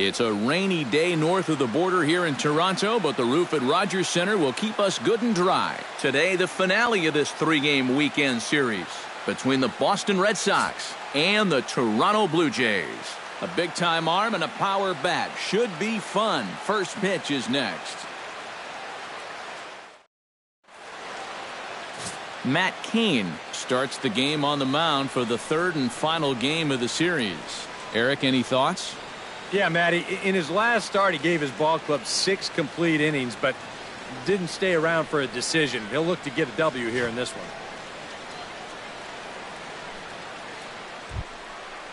It's a rainy day north of the border here in Toronto, but the roof at Rogers Center will keep us good and dry. Today, the finale of this three-game weekend series between the Boston Red Sox and the Toronto Blue Jays. A big-time arm and a power bat. Should be fun. First pitch is next. Matt Cain starts the game on the mound for the third and final game of the series. Eric, any thoughts? Yeah, Matty, in his last start, he gave his ball club 6 complete innings, but didn't stay around for a decision. He'll look to get a W here in this one.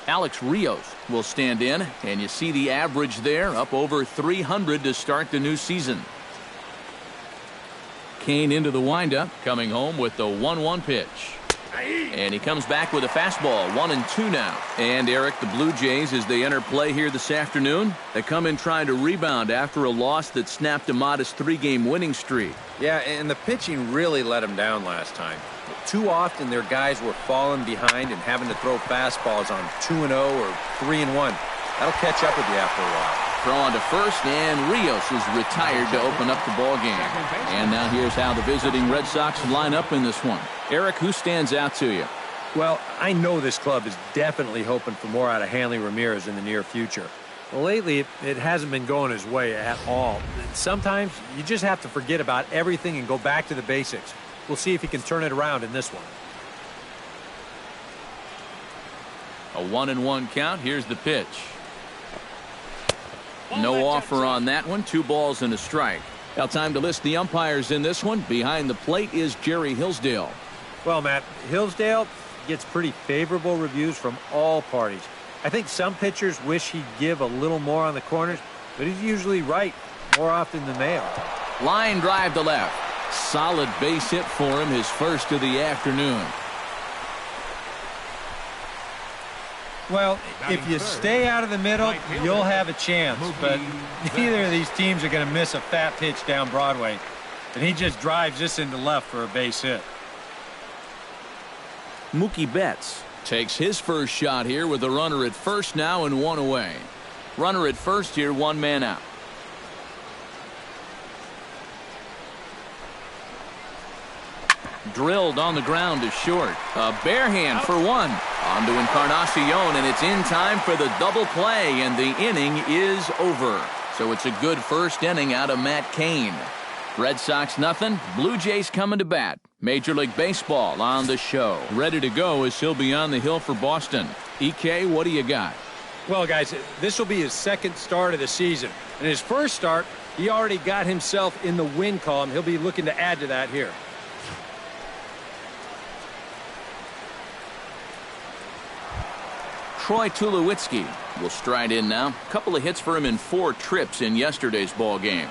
Alex Rios will stand in, and you see the average there, up over 300 to start the new season. Cain into the windup, coming home with the 1-1 pitch. And he comes back with a fastball, 1-2 now. And Eric, the Blue Jays, as they enter play here this afternoon, they come in trying to rebound after a loss that snapped a modest 3-game winning streak. Yeah, and the pitching really let them down last time. Too often their guys were falling behind and having to throw fastballs on 2-0 or 3-1. That'll catch up with you after a while. Throw on to first, and Rios is retired to open up the ball game. And now here's how the visiting Red Sox line up in this one. Eric, who stands out to you? Well, I know this club is definitely hoping for more out of Hanley Ramirez in the near future. Well, lately, it hasn't been going his way at all. Sometimes you just have to forget about everything and go back to the basics. We'll see if he can turn it around in this one. A 1-1 count. Here's the pitch. No offer on that one. 2 balls and a strike. Now time to list the umpires in this one. Behind the plate is Jerry Hillsdale. Well, Matt, Hillsdale gets pretty favorable reviews from all parties. I think some pitchers wish he'd give a little more on the corners, but he's usually right more often than they are. Line drive to left. Solid base hit for him, his first of the afternoon. Well, if you stay out of the middle, you'll have a chance, but neither of these teams are going to miss a fat pitch down Broadway, and he just drives this into left for a base hit. Mookie Betts takes his first shot here with a runner at first now and 1 away. Runner at first here, 1 man out. Drilled on the ground to short. A bare hand for 1. On to Encarnacion, and it's in time for the double play, and the inning is over. So it's a good first inning out of Matt Cain. Red Sox nothing. Blue Jays coming to bat. Major League Baseball on the show. Ready to go as he'll be on the hill for Boston. EK, what do you got? Well, guys, this will be his second start of the season. In his first start, he already got himself in the win column. He'll be looking to add to that here. Troy Tulowitzki will stride in now. A couple of hits for him in 4 trips in yesterday's ball game.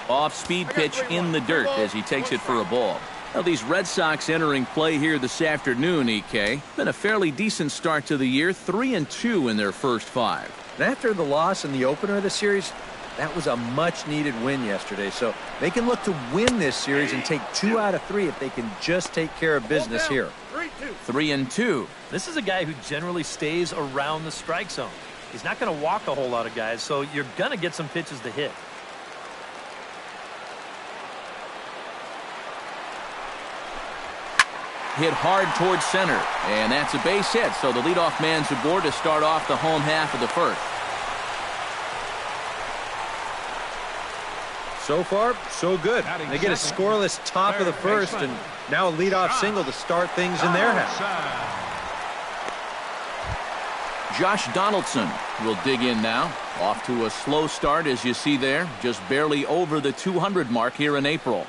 Off-speed pitch in the dirt as he takes it for a ball. Now these Red Sox entering play here this afternoon, EK. Been a fairly decent start to the year, 3-2 in their first 5. And after the loss in the opener of the series, that was a much-needed win yesterday. So they can look to win this series and take 2 out of 3 if they can just take care of business here. 3-2. This is a guy who generally stays around the strike zone. He's not going to walk a whole lot of guys, so you're going to get some pitches to hit. Hit hard towards center, and that's a base hit. So the leadoff man's aboard to start off the home half of the first. So far, so good. They get a scoreless top of the first, and now a leadoff single to start things in their half. Josh Donaldson will dig in now. Off to a slow start, as you see there. Just barely over the 200 mark here in April.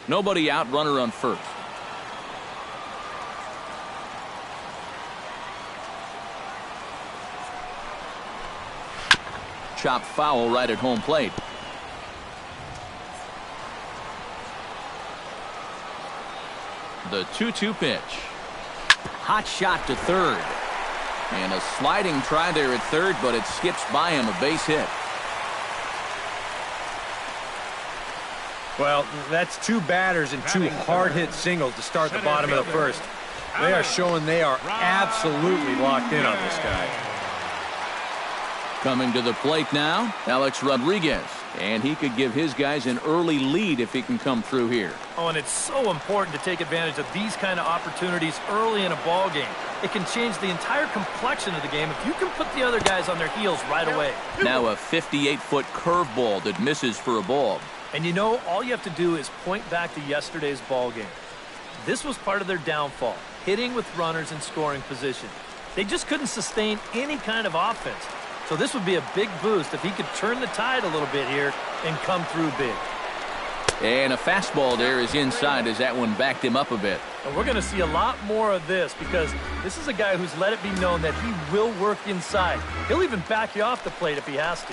Nobody out, runner on first. Chopped foul right at home plate. The 2-2 pitch. Hot shot to third. And a sliding try there at third, but it skips by him, a base hit. Well, that's two batters and two hard-hit singles to start the bottom of the first. They are showing they are absolutely locked in on this guy. Coming to the plate now, Alex Rodriguez. And he could give his guys an early lead if he can come through here. Oh, and it's so important to take advantage of these kind of opportunities early in a ball game. It can change the entire complexion of the game if you can put the other guys on their heels right away. Now a 58-foot curveball that misses for a ball. And you know, all you have to do is point back to yesterday's ball game. This was part of their downfall, hitting with runners in scoring position. They just couldn't sustain any kind of offense. So this would be a big boost if he could turn the tide a little bit here and come through big. And a fastball there is inside as that one backed him up a bit. And we're going to see a lot more of this because this is a guy who's let it be known that he will work inside. He'll even back you off the plate if he has to.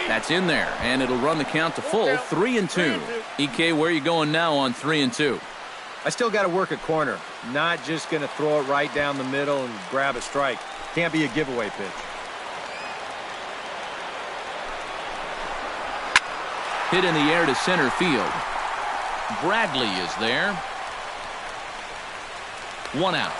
That's in there, and it'll run the count to full, 3-2. EK, where are you going now on 3-2? I still got to work a corner. Not just going to throw it right down the middle and grab a strike. Can't be a giveaway pitch. Hit in the air to center field. Bradley is there. 1 out.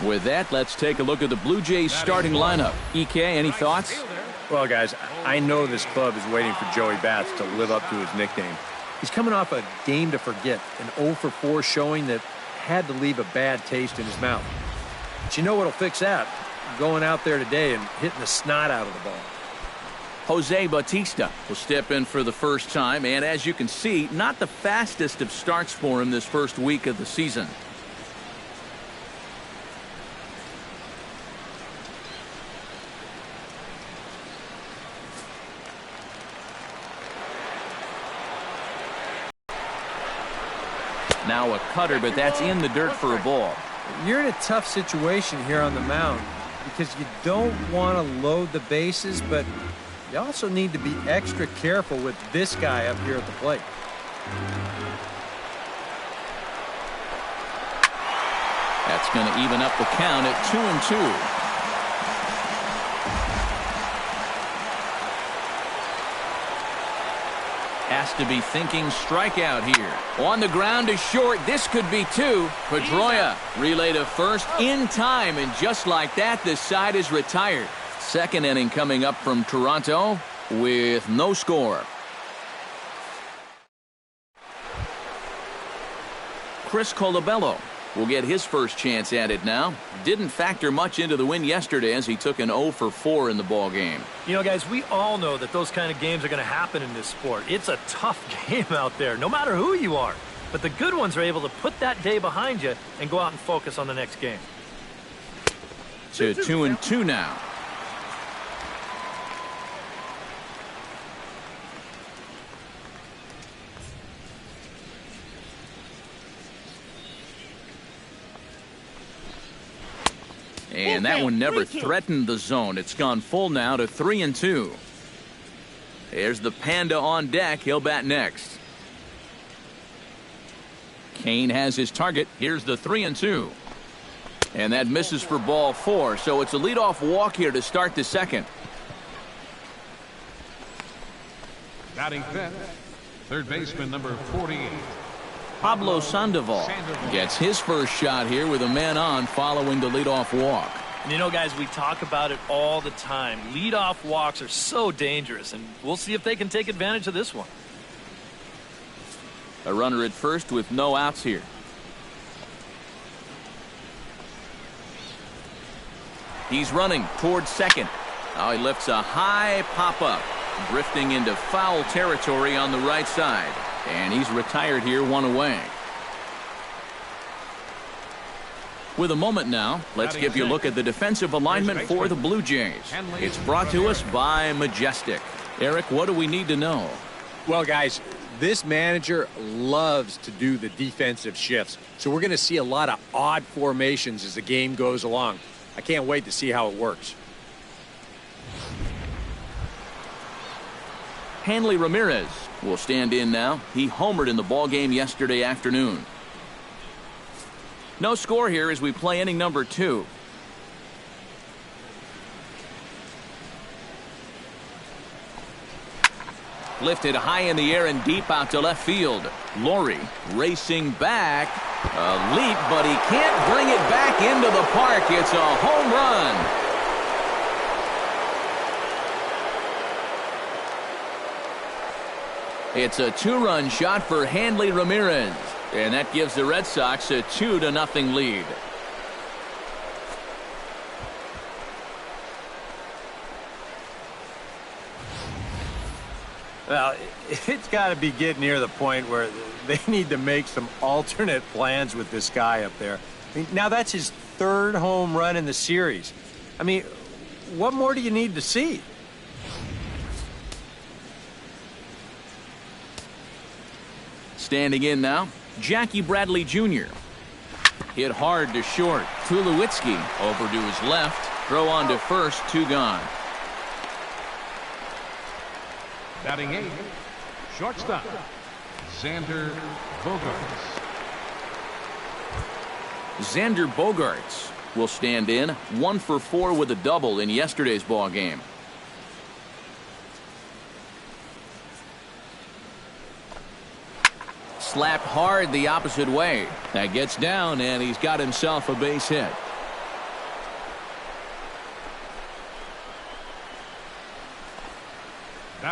With that, let's take a look at the Blue Jays starting lineup. EK, any thoughts? Well, guys, I know this club is waiting for Joey Bats to live up to his nickname. He's coming off a game to forget, an 0-for-4 showing that had to leave a bad taste in his mouth. But you know what'll fix that? Going out there today and hitting the snot out of the ball. Jose Bautista will step in for the first time, and as you can see, not the fastest of starts for him this first week of the season. Now a cutter, but that's in the dirt for a ball. You're in a tough situation here on the mound because you don't want to load the bases, but you also need to be extra careful with this guy up here at the plate. That's going to even up the count at 2-2. Has to be thinking strikeout here. On the ground is short. This could be 2. Pedroia relay to first in time, and just like that, this side is retired. Second inning coming up from Toronto with no score. Chris Colabello will get his first chance at it now. Didn't factor much into the win yesterday as he took an 0-for-4 in the ball game. You know, guys, we all know that those kind of games are going to happen in this sport. It's a tough game out there, no matter who you are. But the good ones are able to put that day behind you and go out and focus on the next game. To 2-2 now. And that one never threatened the zone. It's gone full now to 3-2. There's the Panda on deck. He'll bat next. Kane has his target. Here's the 3-2. And that misses for ball 4. So it's a leadoff walk here to start the second. Batting fifth, third baseman number 48. Pablo Sandoval gets his first shot here with a man on following the leadoff walk. And you know, guys, we talk about it all the time. Leadoff walks are so dangerous, and we'll see if they can take advantage of this one. A runner at first with no outs here. He's running towards second. Now he lifts a high pop-up, drifting into foul territory on the right side. And he's retired here, 1 away. With a moment now, let's give you a look at the defensive alignment for the Blue Jays. It's brought to us by Majestic. Eric, what do we need to know? Well, guys, this manager loves to do the defensive shifts. So we're going to see a lot of odd formations as the game goes along. I can't wait to see how it works. Hanley Ramirez will stand in now. He homered in the ball game yesterday afternoon. No score here as we play inning number 2. Lifted high in the air and deep out to left field. Laurie racing back. A leap, but he can't bring it back into the park. It's a home run. It's a 2-run shot for Hanley Ramirez. And that gives the Red Sox a 2-0 lead. Well, it's got to be getting near the point where they need to make some alternate plans with this guy up there. I mean, now that's his 3rd home run in the series. I mean, what more do you need to see? Standing in now, Jackie Bradley Jr. Hit hard to short. Tulowitzki over to his left. Throw on to first, 2 gone. Batting 8, shortstop, Xander Bogaerts. Xander Bogaerts will stand in, 1 for 4 with a double in yesterday's ball game. Slapped hard the opposite way. That gets down, and he's got himself a base hit.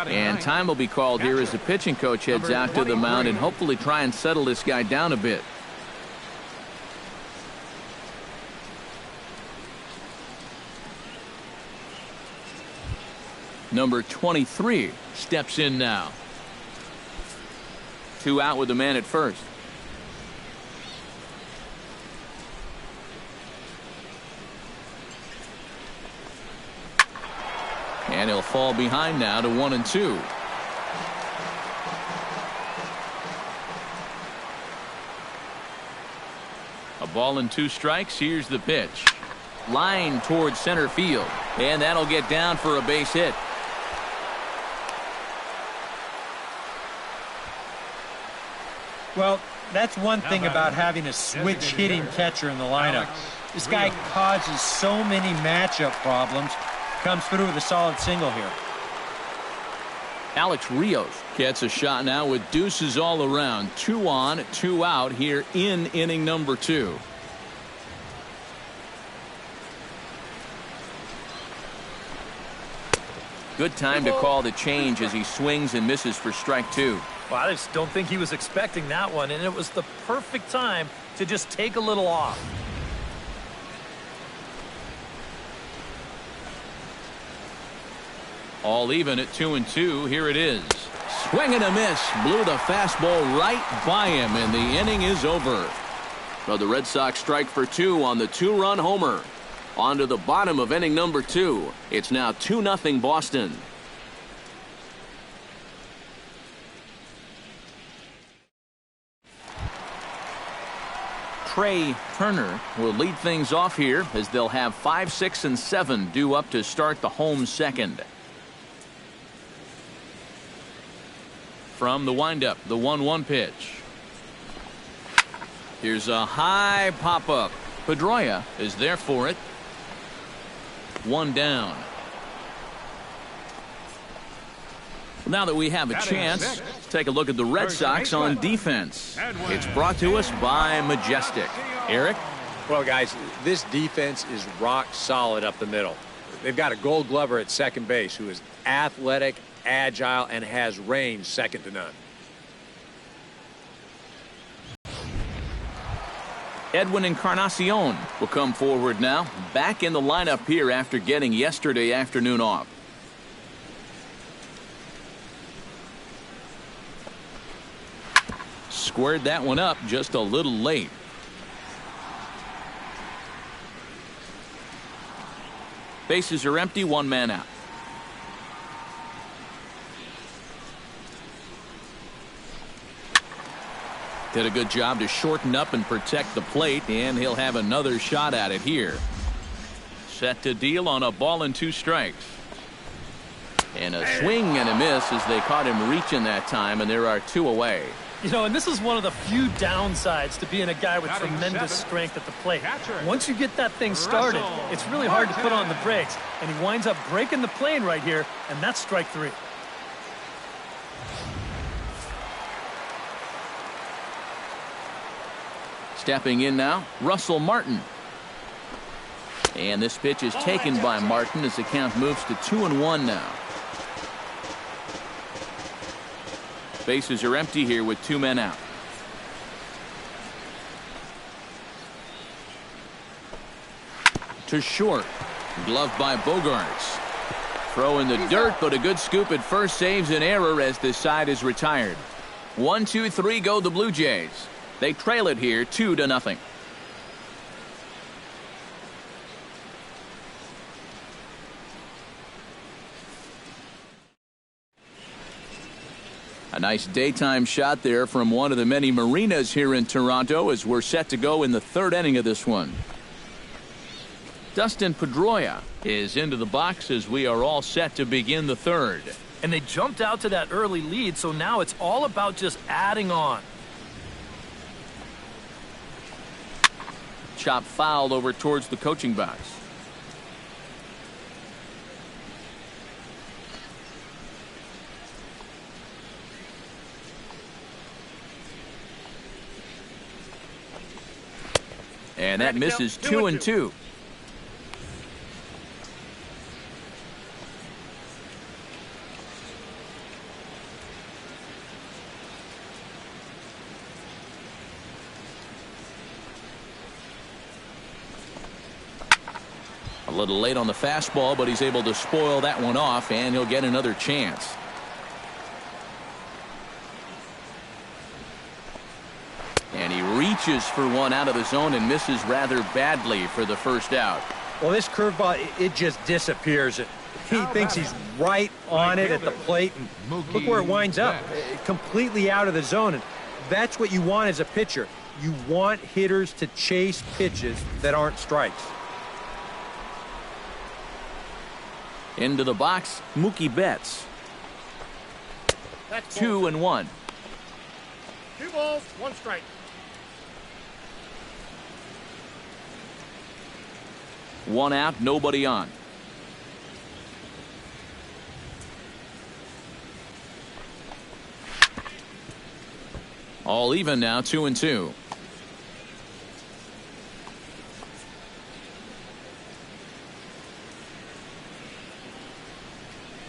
And time will be called here as the pitching coach heads out to the mound and hopefully try and settle this guy down a bit. Number 23 steps in now. 2 out with the man at first. And he'll fall behind now to 1-2. A ball and 2 strikes. Here's the pitch. Line towards center field. And that'll get down for a base hit. Well, that's one thing about having a switch hitting catcher in the lineup. This guy causes so many matchup problems. Comes through with a solid single here. Alex Rios gets a shot now with deuces all around. 2 on, 2 out here in inning number 2. Good time to call the change as he swings and misses for strike 2. Well, I just don't think he was expecting that one, and it was the perfect time to just take a little off. All even at 2-2. Here it is. Swing and a miss. Blew the fastball right by him, and the inning is over. So the Red Sox strike for 2 on the 2-run homer. On to the bottom of inning number 2. It's now 2-0 Boston. Trey Turner will lead things off here as they'll have 5, 6, and 7 due up to start the home second. From the windup, the 1-1 pitch. Here's a high pop-up. Pedroia is there for it. 1 down. Now that we have a chance, let's take a look at the Red Sox on defense. It's brought to us by Majestic. Eric? Well, guys, this defense is rock solid up the middle. They've got a Gold Glover at second base who is athletic, agile, and has range second to none. Edwin Encarnacion will come forward now, back in the lineup here after getting yesterday afternoon off. Squared that one up just a little late. Bases are empty, 1 man out. Did a good job to shorten up and protect the plate, and he'll have another shot at it here. Set to deal on a ball and 2 strikes. And a swing and a miss as they caught him reaching that time, and there are 2 away. You know, and this is one of the few downsides to being a guy with tremendous strength at the plate. Once you get that thing started, it's really hard to put on the brakes, and he winds up breaking the plane right here, and that's strike 3. Stepping in now, Russell Martin. And this pitch is taken by Martin as the count moves to 2-1 now. Bases are empty here with 2 men out. To short. Gloved by Bogarts. Throw in the dirt, but a good scoop at first saves an error as this side is retired. 1-2-3 go the Blue Jays. They trail it here 2-0. A nice daytime shot there from one of the many marinas here in Toronto as we're set to go in the 3rd inning of this one. Dustin Pedroia is into the box as we are all set to begin the 3rd. And they jumped out to that early lead, so now it's all about just adding on. Chop fouled over towards the coaching box. And that misses 2-2. A little late on the fastball, but he's able to spoil that one off, and he'll get another chance. And he reaches for one out of the zone and misses rather badly for the first out. Well, this curveball, it just disappears. He thinks he's right on it at the plate, and look where it winds up. Completely out of the zone, and that's what you want as a pitcher. You want hitters to chase pitches that aren't strikes. Into the box, Mookie Betts. 2-1. 2 balls, 1 strike. One out, nobody on. All even now, 2-2.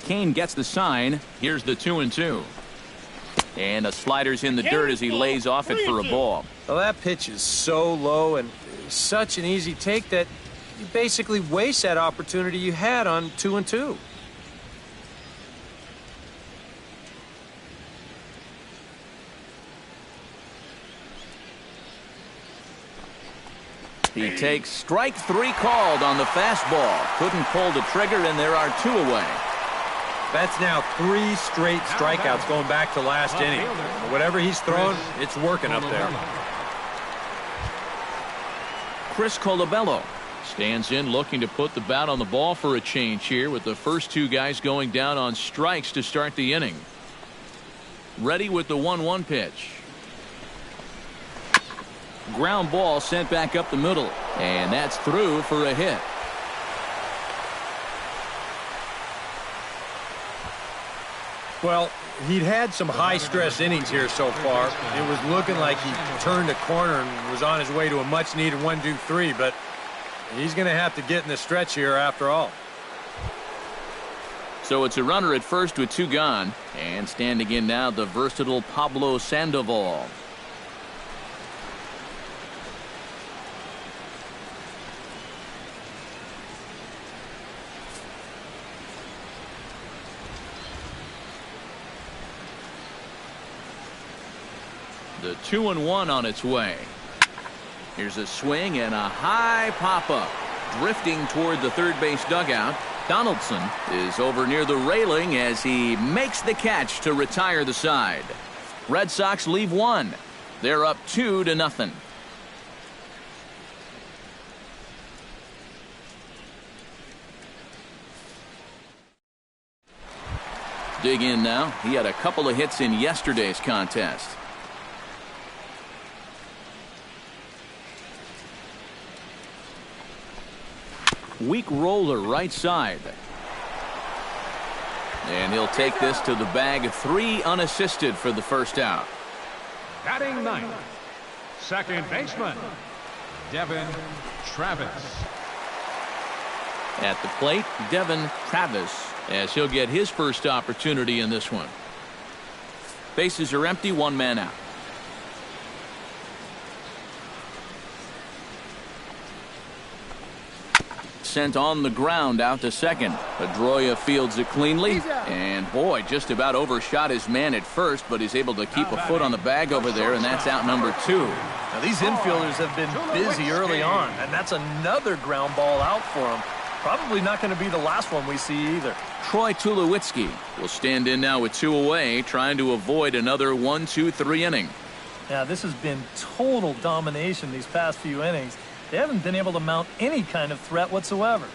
Kane gets the sign. Here's the 2-2. And the slider's in the dirt as he lays off it for a ball. Well, that pitch is so low and such an easy take that you basically waste that opportunity you had on 2-2. He takes strike 3 called on the fastball. Couldn't pull the trigger, and there are 2 away. That's now 3 straight strikeouts going back to last inning. Whatever he's throwing, it's working up there. Chris Colabello stands in looking to put the bat on the ball for a change here with the first 2 guys going down on strikes to start the inning. Ready with the 1-1 pitch. Ground ball sent back up the middle, and that's through for a hit. Well, he'd had some high-stress innings here so far. It was looking like he turned a corner and was on his way to a much-needed 1-2-3, but he's going to have to get in the stretch here after all. So it's a runner at first with 2 gone, and standing in now the versatile Pablo Sandoval. The 2-1 on its way. Here's a swing and a high pop-up. Drifting toward the third base dugout. Donaldson is over near the railing as he makes the catch to retire the side. Red Sox leave 1. They're up 2-0. Dig in now. He had a couple of hits in yesterday's contest. Weak roller right side. And he'll take this to the bag. 3 unassisted for the first out. Batting ninth, second baseman, Devin Travis. At the plate, Devin Travis, as he'll get his first opportunity in this one. Bases are empty, 1 man out. Sent on the ground out to second. Pedroia fields it cleanly, and boy, just about overshot his man at first, but he's able to keep a foot on the bag over there, and that's out number 2. Now these infielders have been busy early on, and that's another ground ball out for them. Probably not going to be the last one we see either. Troy Tulowitzki will stand in now with 2 away, trying to avoid another 1-2-3 inning. Yeah, this has been total domination these past few innings. They haven't been able to mount any kind of threat whatsoever.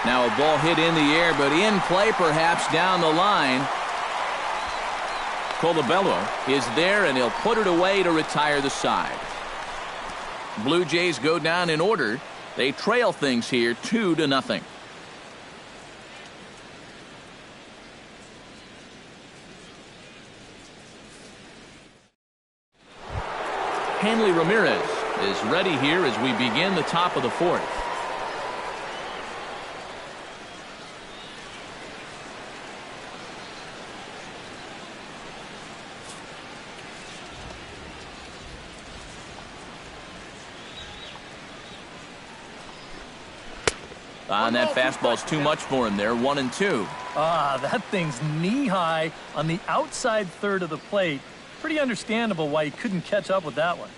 Now a ball hit in the air, but in play perhaps down the line. Colabello is there, and he'll put it away to retire the side. Blue Jays go down in order. They trail things here 2-0. Hanley Ramirez is ready here as we begin the top of the 4th. And that fastball's too much for him there. 1-2. That thing's knee-high on the outside third of the plate. Pretty understandable why he couldn't catch up with that one.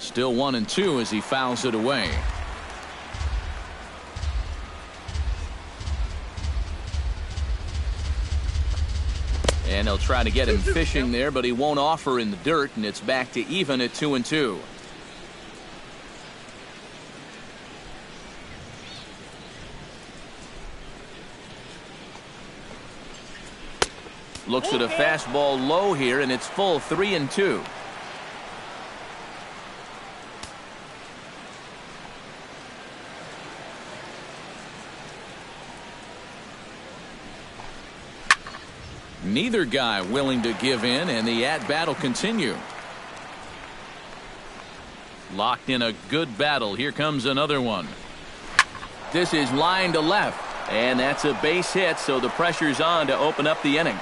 Still 1-2 as he fouls it away. And he'll try to get him fishing there, but he won't offer in the dirt, and it's back to even at 2-2. Looks at a fastball low here, and it's full 3-2. Neither guy willing to give in, and the at-bat will continue. Locked in a good battle. Here comes another one. This is line to left, and that's a base hit, so the pressure's on to open up the inning.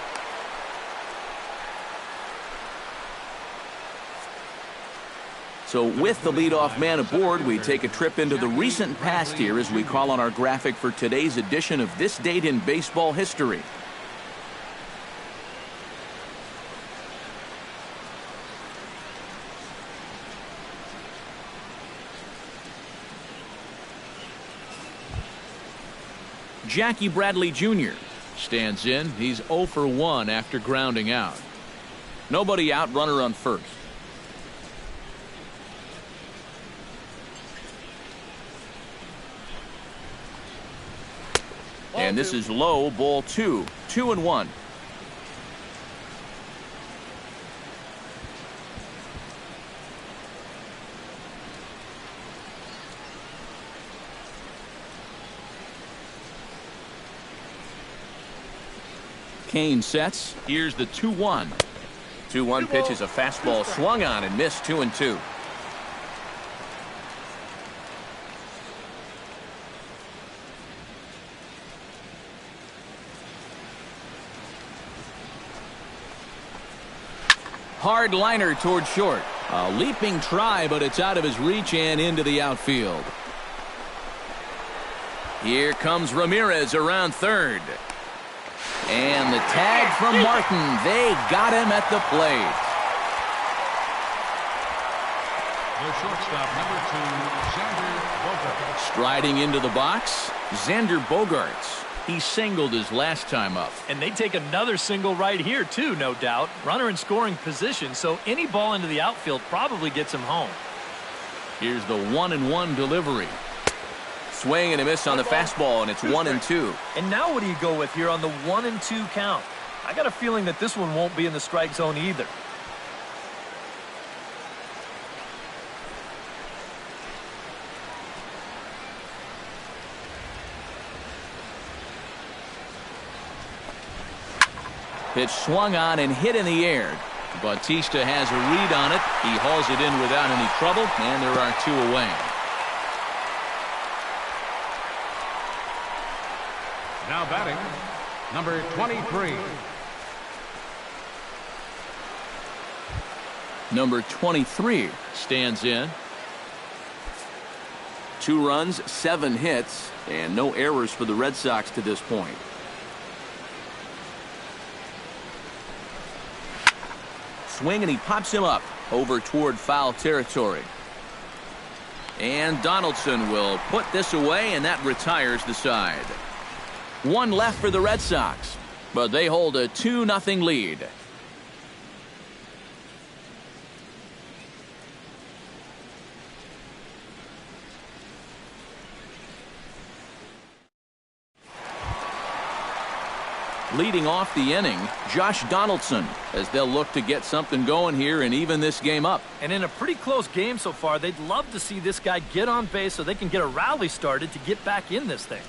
So with the leadoff man aboard, we take a trip into the recent past here as we call on our graphic for today's edition of This Date in Baseball History. Jackie Bradley Jr. stands in. He's 0 for 1 after grounding out. Nobody out, runner on first. And this is low, ball 2. 2-1. Kane sets. Here's the 2-1. 2-1 pitch is a fastball swung on and missed. 2-2. Hard liner toward short. A leaping try, but it's out of his reach and into the outfield. Here comes Ramirez around third. And the tag from Martin. They got him at the plate. The shortstop, number 2, Xander Bogaerts. Striding into the box, Xander Bogaerts. He singled his last time up. And they take another single right here, too, no doubt. Runner in scoring position, so any ball into the outfield probably gets him home. Here's the 1-1 delivery. Swing and a miss on the fastball, and it's 1-2. And now what do you go with here on the 1-2 count? I got a feeling that this one won't be in the strike zone either. Pitch swung on and hit in the air. Bautista has a read on it. He hauls it in without any trouble, and there are 2 away. Now batting, number 23. Number 23 stands in. 2 runs, 7 hits, and no errors for the Red Sox to this point. Swing, and he pops him up over toward foul territory. And Donaldson will put this away, and that retires the side. 1 left for the Red Sox, but they hold a 2-0 lead. Leading off the inning, Josh Donaldson, as they'll look to get something going here and even this game up. And in a pretty close game so far, they'd love to see this guy get on base so they can get a rally started to get back in this thing.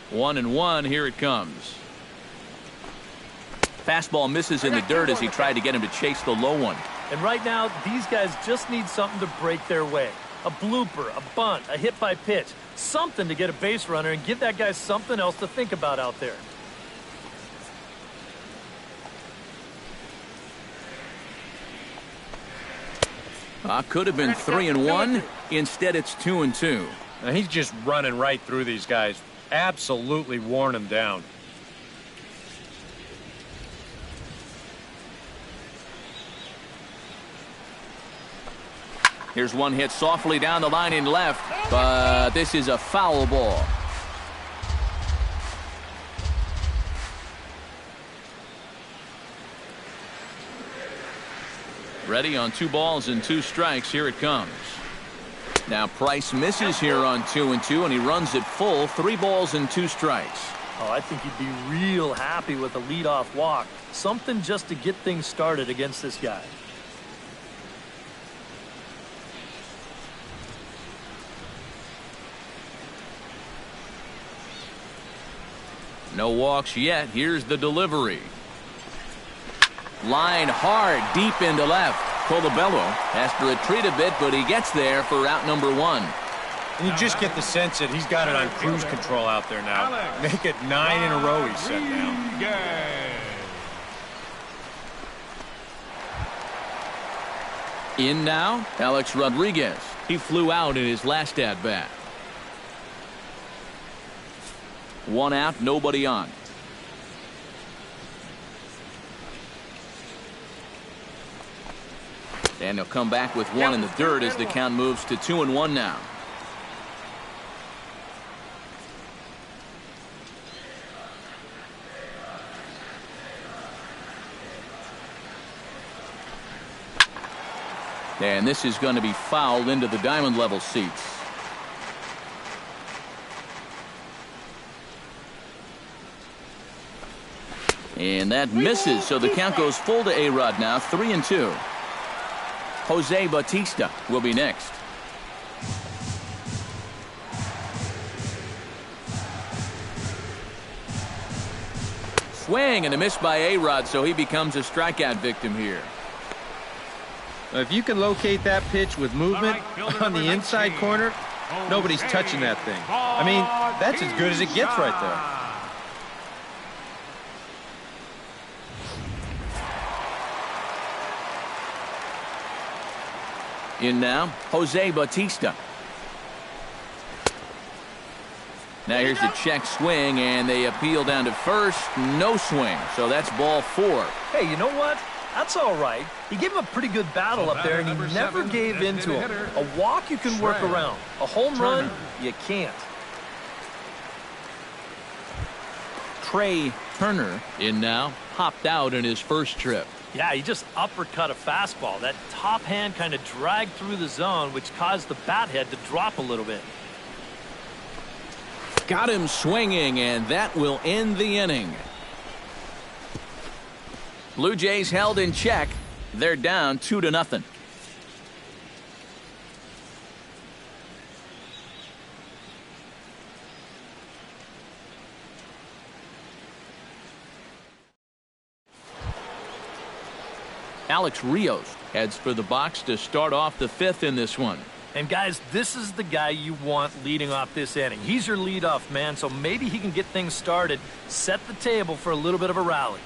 One and one, here it comes. Fastball misses in the dirt as he tried to get him to chase the low one. And right now, these guys just need something to break their way. A blooper, a bunt, a hit by pitch. Something to get a base runner and give that guy something else to think about out there. Could have been 3-1. Instead, it's 2-2. Now he's just running right through these guys. Absolutely worn them down. Here's one hit softly down the line in left, but this is a foul ball. Ready on 2 balls and 2 strikes. Here it comes. Now Price misses here on 2-2, and he runs it full. 3 balls and 2 strikes. Oh, I think he'd be real happy with a leadoff walk. Something just to get things started against this guy. No walks yet. Here's the delivery. Line hard, deep into left. Colabello has to retreat a bit, but he gets there for out number 1. And you just get the sense that he's got it on cruise control out there now. Make it 9 in a row he's set down. In now, Alex Rodriguez. He flew out in his last at-bat. 1 out, nobody on. And he'll come back with 1 in the dirt as the count moves to 2-1 now. And this is going to be fouled into the diamond level seats. And that misses, so the count goes full to A-Rod now, 3-2. Jose Bautista will be next. Swing and a miss by A-Rod, so he becomes a strikeout victim here. If you can locate that pitch with movement on the inside corner, nobody's touching that thing. I mean, that's as good as it gets right there. In now, Jose Bautista. Now here's a check swing, and they appeal down to first. No swing, so that's ball 4. Hey, you know what? That's all right. He gave him a pretty good battle up there, and he never gave in to him. A walk you can work around. A home run, you can't. Trey Turner in now. Popped out in his first trip. Yeah, he just uppercut a fastball. That top hand kind of dragged through the zone, which caused the bat head to drop a little bit. Got him swinging, and that will end the inning. Blue Jays held in check. They're down 2-0. Alex Rios heads for the box to start off the fifth in this one. And guys, this is the guy you want leading off this inning. He's your leadoff man, so maybe he can get things started, set the table for a little bit of a rally.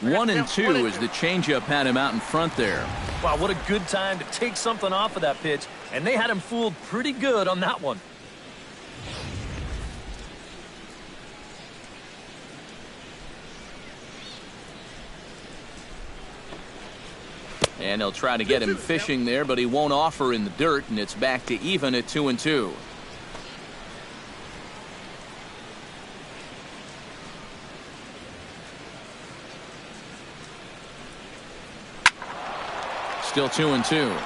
1-2 as the changeup had him out in front there. Wow, what a good time to take something off of that pitch, and they had him fooled pretty good on that one. And they'll try to get him fishing there, but he won't offer in the dirt, and it's back to even at 2-2. Still 2-2.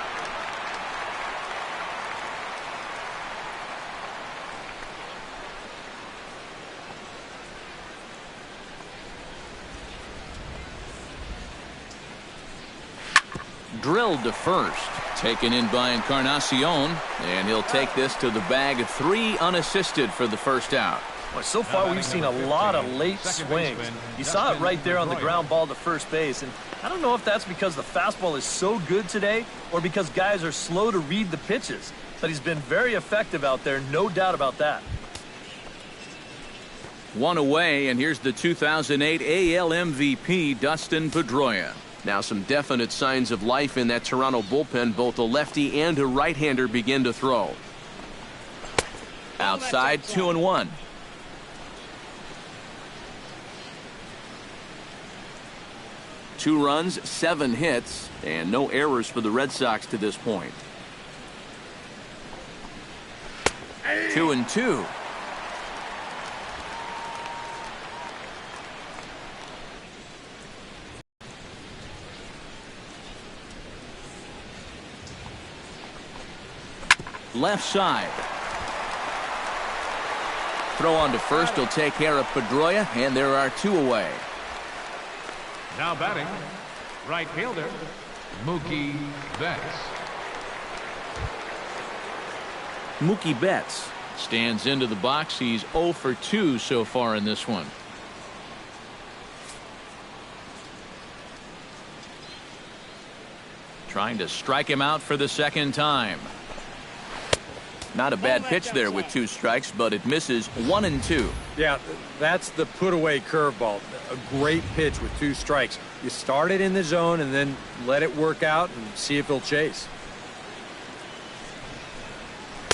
Drilled to first. Taken in by Encarnacion. And he'll take this to the bag of 3 unassisted for the first out. Well, so far we've seen a lot of late swings. You saw it right there on the ground ball to first base. And I don't know if that's because the fastball is so good today or because guys are slow to read the pitches. But he's been very effective out there, no doubt about that. 1 away, and here's the 2008 AL MVP, Dustin Pedroia. Now some definite signs of life in that Toronto bullpen. Both a lefty and a right-hander begin to throw. Outside, 2-1. Two runs, 7 hits, and no errors for the Red Sox to this point. 2-2. Left side. Throw on to first will take care of Pedroia, and there are 2 away. Now batting, right fielder, Mookie Betts. Mookie Betts stands into the box. He's 0 for 2 so far in this one. Trying to strike him out for the second time. Not a bad pitch there with 2 strikes, but it misses 1-2. Yeah, that's the put-away curveball. A great pitch with 2 strikes. You start it in the zone and then let it work out and see if he'll chase.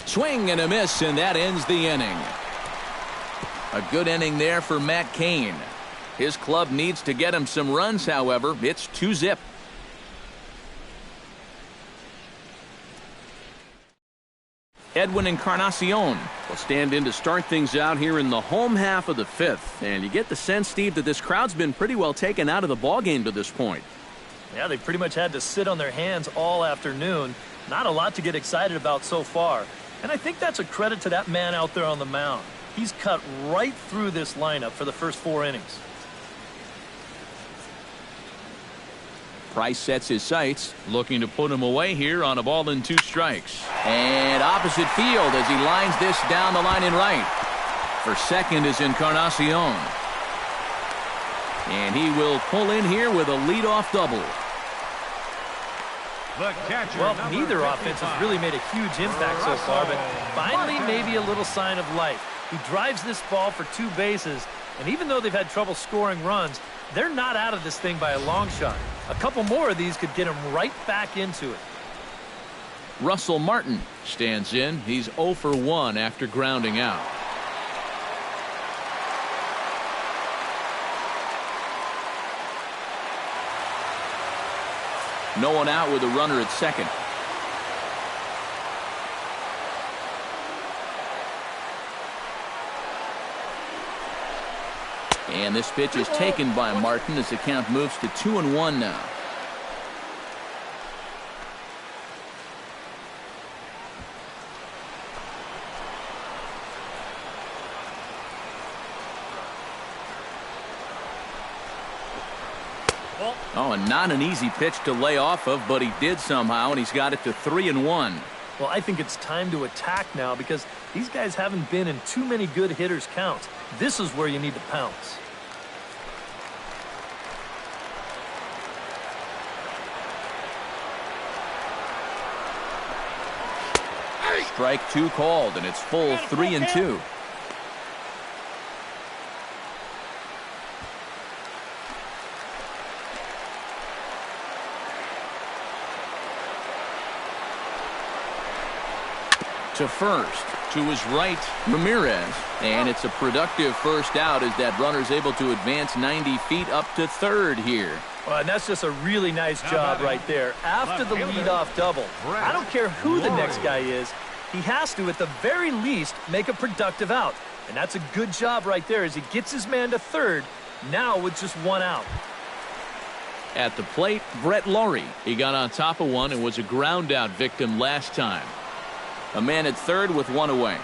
Swing and a miss, and that ends the inning. A good inning there for Matt Cain. His club needs to get him some runs, however. It's 2-0. Edwin Encarnacion will stand in to start things out here in the home half of the 5th. And you get the sense, Steve, that this crowd's been pretty well taken out of the ballgame to this point. Yeah, they pretty much had to sit on their hands all afternoon. Not a lot to get excited about so far. And I think that's a credit to that man out there on the mound. He's cut right through this lineup for the first 4 innings. Price sets his sights, looking to put him away here on a ball and 2 strikes. And opposite field as he lines this down the line in right. For second is Encarnacion. And he will pull in here with a leadoff double. Well, neither offense has really made a huge impact so far, but finally maybe a little sign of life. He drives this ball for 2 bases, and even though they've had trouble scoring runs, they're not out of this thing by a long shot. A couple more of these could get him right back into it. Russell Martin stands in. He's 0 for 1 after grounding out. No one out with a runner at second. And this pitch is taken by Martin as the count moves to 2-1 now. Oh, and not an easy pitch to lay off of, but he did somehow, and he's got it to 3-1. Well, I think it's time to attack now because these guys haven't been in too many good hitters' counts. This is where you need to pounce. Strike 2 called, and it's full 3-2. To first, to his right, Ramirez. And it's a productive first out as that runner's able to advance 90 feet up to third here. Well, and that's just a really nice job right there. After the leadoff double, I don't care who the next guy is, he has to, at the very least, make a productive out. And that's a good job right there as he gets his man to third, now with just one out. At the plate, Brett Laurie. He got on top of one and was a ground out victim last time. A man at third with one away.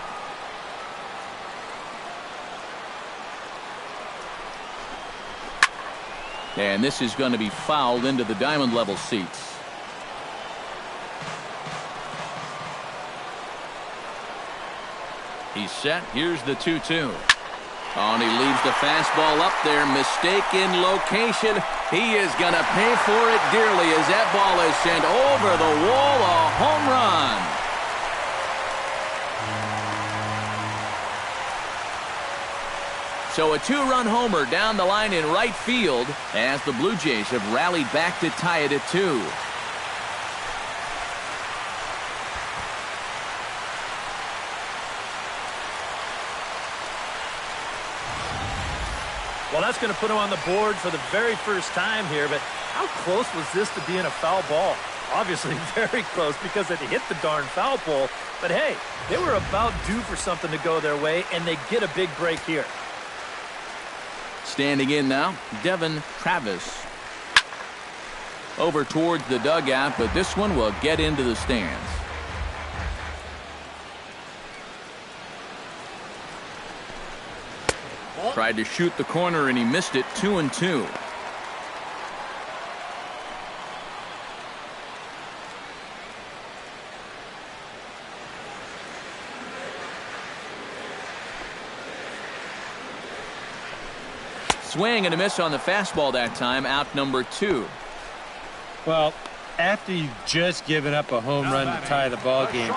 And this is going to be fouled into the diamond level seats. He's set. Here's the 2-2. Oh, and he leaves the fastball up there. Mistake in location. He is going to pay for it dearly as that ball is sent over the wall. A home run. So a 2-run homer down the line in right field as the Blue Jays have rallied back to tie it at 2. Well, that's going to put him on the board for the very first time here, but how close was this to being a foul ball? Obviously very close because it hit the darn foul pole, but hey, they were about due for something to go their way, and they get a big break here. Standing in now, Devin Travis. Over towards the dugout, but this one will get into the stands. Tried to shoot the corner and he missed it. 2-2. Swing and a miss on the fastball that time. Out number 2. Well, after you've just given up a home run to tie the ball game,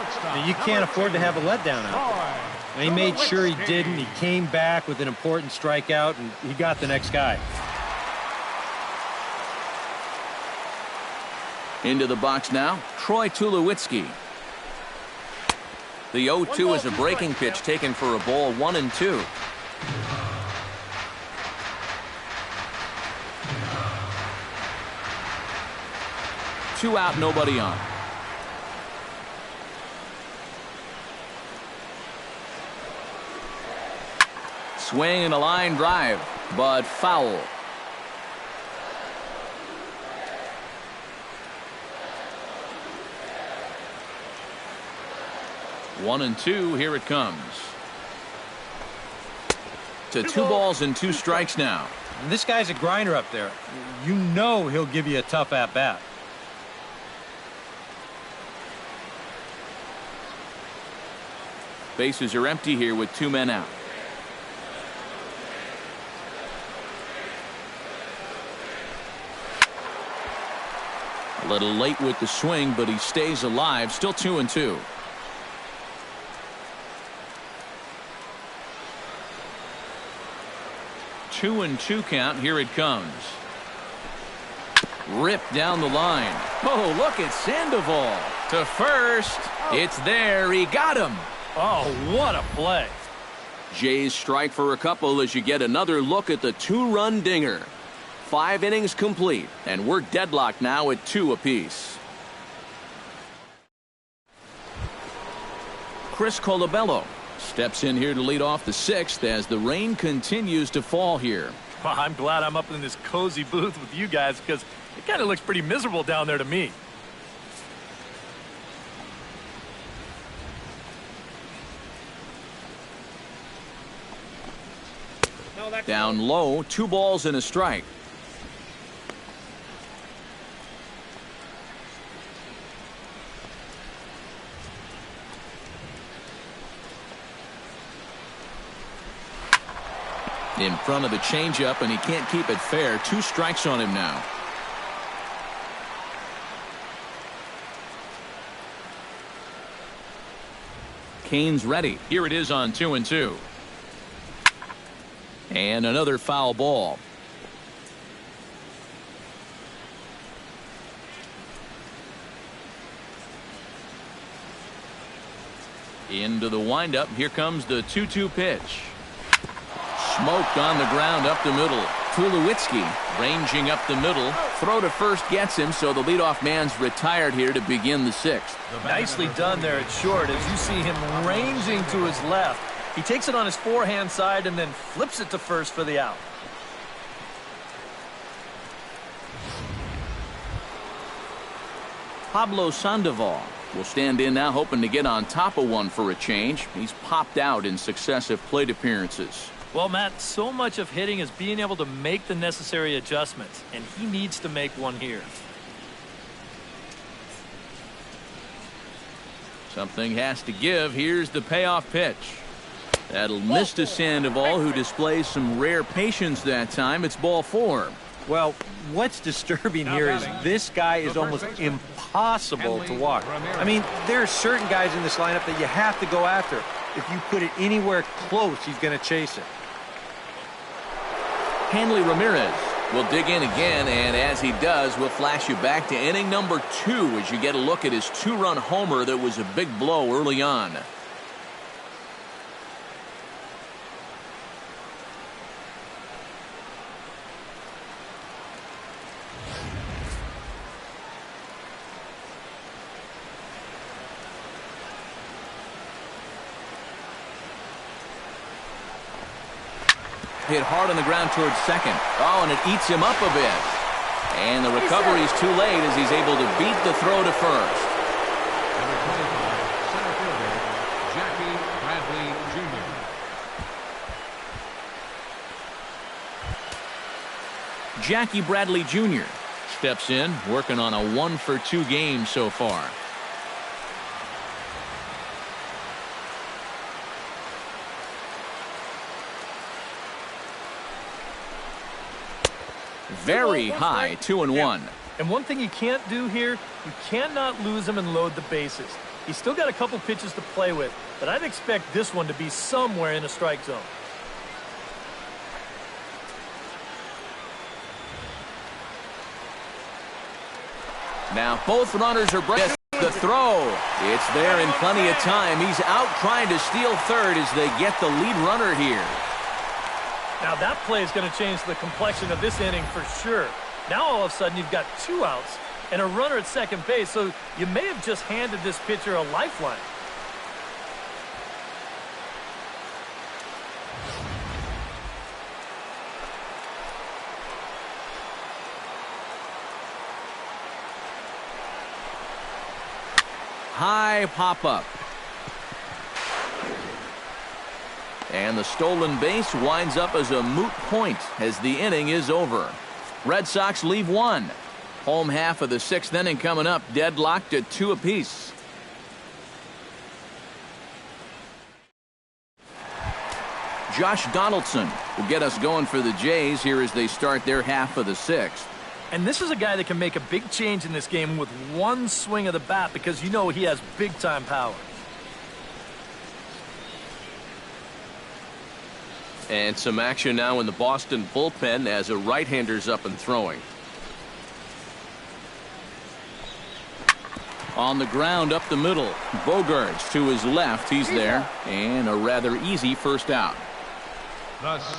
you can't afford to have a letdown out there. And he made sure he didn't. He came back with an important strikeout, and he got the next guy. Into the box now, Troy Tulowitzki. The 0-2 is a breaking pitch taken for a ball. 1-2. Two out, nobody on. Swing and a line drive, but foul. One and two, here it comes. To 2 balls and 2 strikes now. And this guy's a grinder up there. You know he'll give you a tough at-bat. Bases are empty here with 2 men out. A little late with the swing, but he stays alive. Still 2-2. Two and 2 count. Here it comes. Ripped down the line. Oh, look at Sandoval to first. It's there. He got him. Oh, what a play. Jays strike for a couple as you get another look at the 2-run dinger. 5 innings complete, and we're deadlocked now at 2 apiece. Chris Colabello Steps in here to lead off the sixth as the rain continues to fall here. Well, I'm glad I'm up in this cozy booth with you guys because it kind of looks pretty miserable down there to me. Down low, 2 balls and a strike. In front of the changeup, and he can't keep it fair. 2 strikes on him now. Kane's ready. Here it is on 2-2. And another foul ball. Into the windup. Here comes the 2-2 pitch. Smoked on the ground up the middle. Tulowitzki ranging up the middle. Throw to first gets him, so the leadoff man's retired here to begin the sixth. Nicely done there at short as you see him ranging to his left. He takes it on his forehand side and then flips it to first for the out. Pablo Sandoval will stand in now, hoping to get on top of one for a change. He's popped out in successive plate appearances. Well, Matt, so much of hitting is being able to make the necessary adjustments, and he needs to make one here. Something has to give. Here's the payoff pitch. That'll miss to Sandoval, who displays some rare patience that time. It's ball 4. Well, what's disturbing here is this guy is almost impossible to walk. I mean, there are certain guys in this lineup that you have to go after. If you put it anywhere close, he's going to chase it. Hanley Ramirez will dig in again, and as he does, we'll flash you back to inning number 2 as you get a look at his 2-run homer that was a big blow early on. Hit hard on the ground towards second. Oh, and it eats him up a bit. And the recovery's too late as he's able to beat the throw to first. Number 25, center fielder, Jackie Bradley Jr. Jackie Bradley Jr. steps in, working on a 1-for-2 game so far. Very high, 2-1. And one thing you can't do here, you cannot lose him and load the bases. He's still got a couple pitches to play with, but I'd expect this one to be somewhere in a strike zone. Now both runners are breaking. The throw. It's there in plenty of time. He's out trying to steal third as they get the lead runner here. Now that play is going to change the complexion of this inning for sure. Now all of a sudden you've got 2 outs and a runner at second base, so you may have just handed this pitcher a lifeline. High pop-up. And the stolen base winds up as a moot point as the inning is over. Red Sox leave 1. Home half of the 6th inning coming up, deadlocked at 2 apiece. Josh Donaldson will get us going for the Jays here as they start their half of the 6th. And this is a guy that can make a big change in this game with one swing of the bat because you know he has big-time power. And some action now in the Boston bullpen as a right-hander's up and throwing. On the ground up the middle. Bogarts to his left. He's there. And a rather easy first out.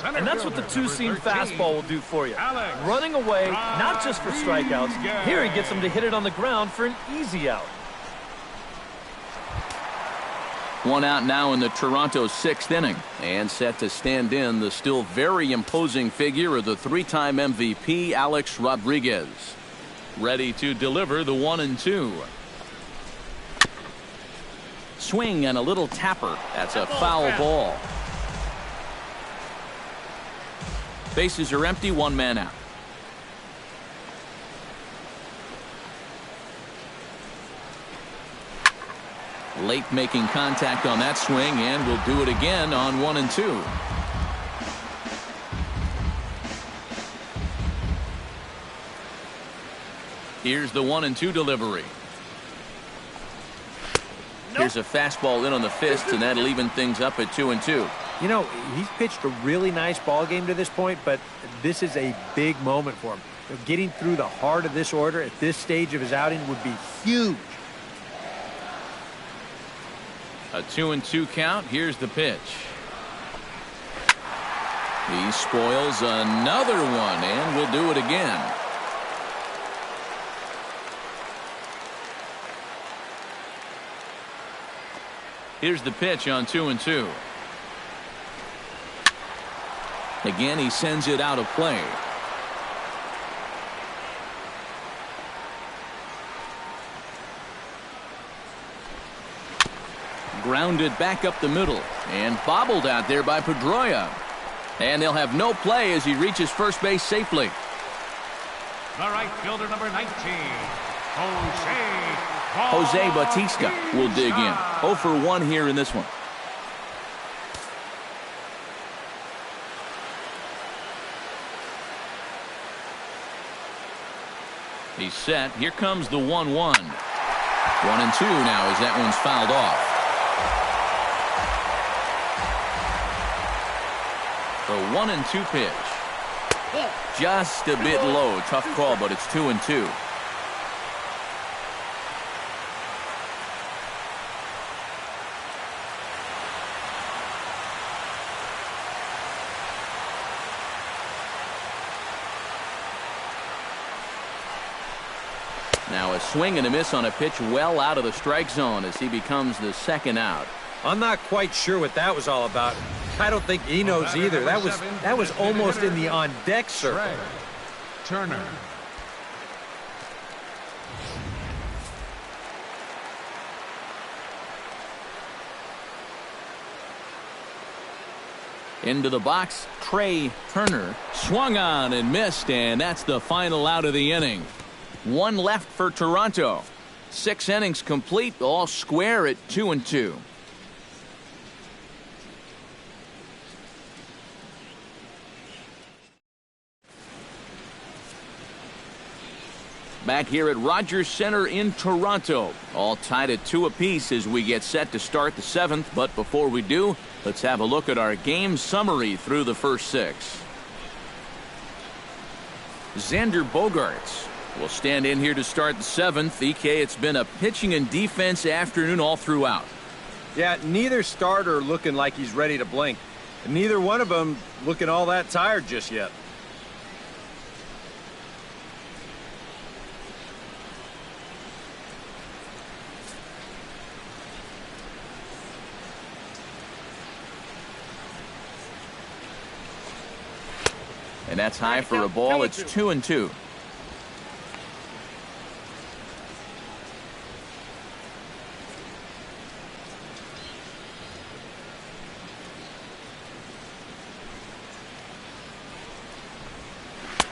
And that's what the two-seam fastball will do for you. Running away, not just for strikeouts. Here he gets him to hit it on the ground for an easy out. One out now in the Toronto 6th inning. And set to stand in the still very imposing figure of the three-time MVP, Alex Rodriguez. Ready to deliver the 1-2. Swing and a little tapper. That's a foul ball. Bases are empty, one man out. Late making contact on that swing, and will do it again on 1-2. Here's the 1-2 delivery. Here's a fastball in on the fist, and that'll even things up at 2-2. You know, he's pitched a really nice ball game to this point, but this is a big moment for him. Getting through the heart of this order at this stage of his outing would be huge. A 2-2 count. Here's the pitch. He spoils another one, and will do it again. Here's the pitch on 2-2. Again, he sends it out of play. Grounded back up the middle and bobbled out there by Pedroia. And they'll have no play as he reaches first base safely. The right fielder, number 19, Jose Bautista will dig in. 0 for 1 here in this one. He's set. Here comes the 1-1. 1-2 now as that one's fouled off. The 1-2 pitch. Just a bit low. Tough call, but it's 2-2. Now a swing and a miss on a pitch well out of the strike zone as he becomes the second out. I'm not quite sure what that was all about. I don't think he knows either. That was almost in the on-deck circle. Turner. Into the box, Trey Turner swung on and missed, and that's the final out of the inning. One left for Toronto. 6 innings complete, all square at 2-2. Back here at Rogers Center in Toronto, all tied at 2 apiece as we get set to start the 7th. But before we do, let's have a look at our game summary through the first 6. Xander Bogaerts will stand in here to start the 7th. EK, it's been a pitching and defense afternoon all throughout. Yeah, neither starter looking like he's ready to blink. And neither one of them looking all that tired just yet. And that's high for a ball. It's 2-2.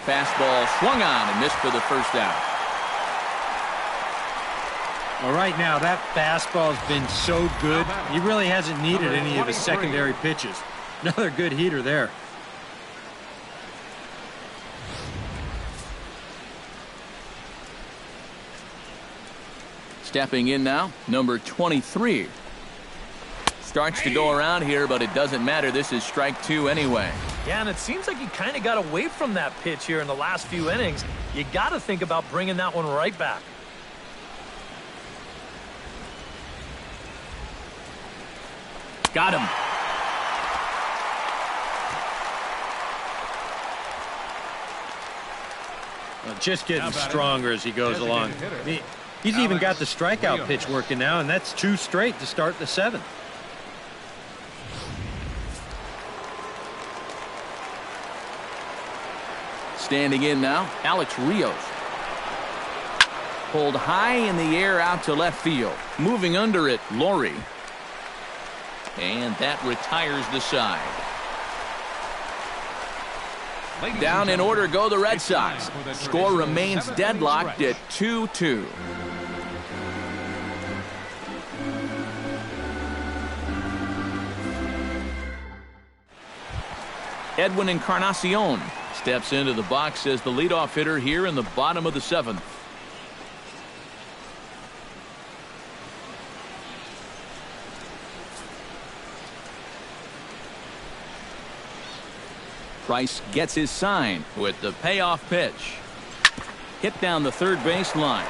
Fastball swung on and missed for the first out. Well, right now, that fastball's been so good, he really hasn't needed any of his secondary pitches. Another good heater there. Stepping in now, number 23. Starts to go around here, but it doesn't matter. This is strike 2 anyway. Yeah, and it seems like he kind of got away from that pitch here in the last few innings. You got to think about bringing that one right back. Got him. Just getting stronger as he goes along. He's even got the strikeout pitch working now, and that's 2 straight to start the 7th. Standing in now, Alex Rios. Pulled high in the air out to left field. Moving under it, Laurie. And that retires the side. Down in order go the Red Sox. Score remains deadlocked at 2-2. Edwin Encarnacion steps into the box as the leadoff hitter here in the bottom of the 7th. Price gets his sign with the payoff pitch. Hit down the third base line.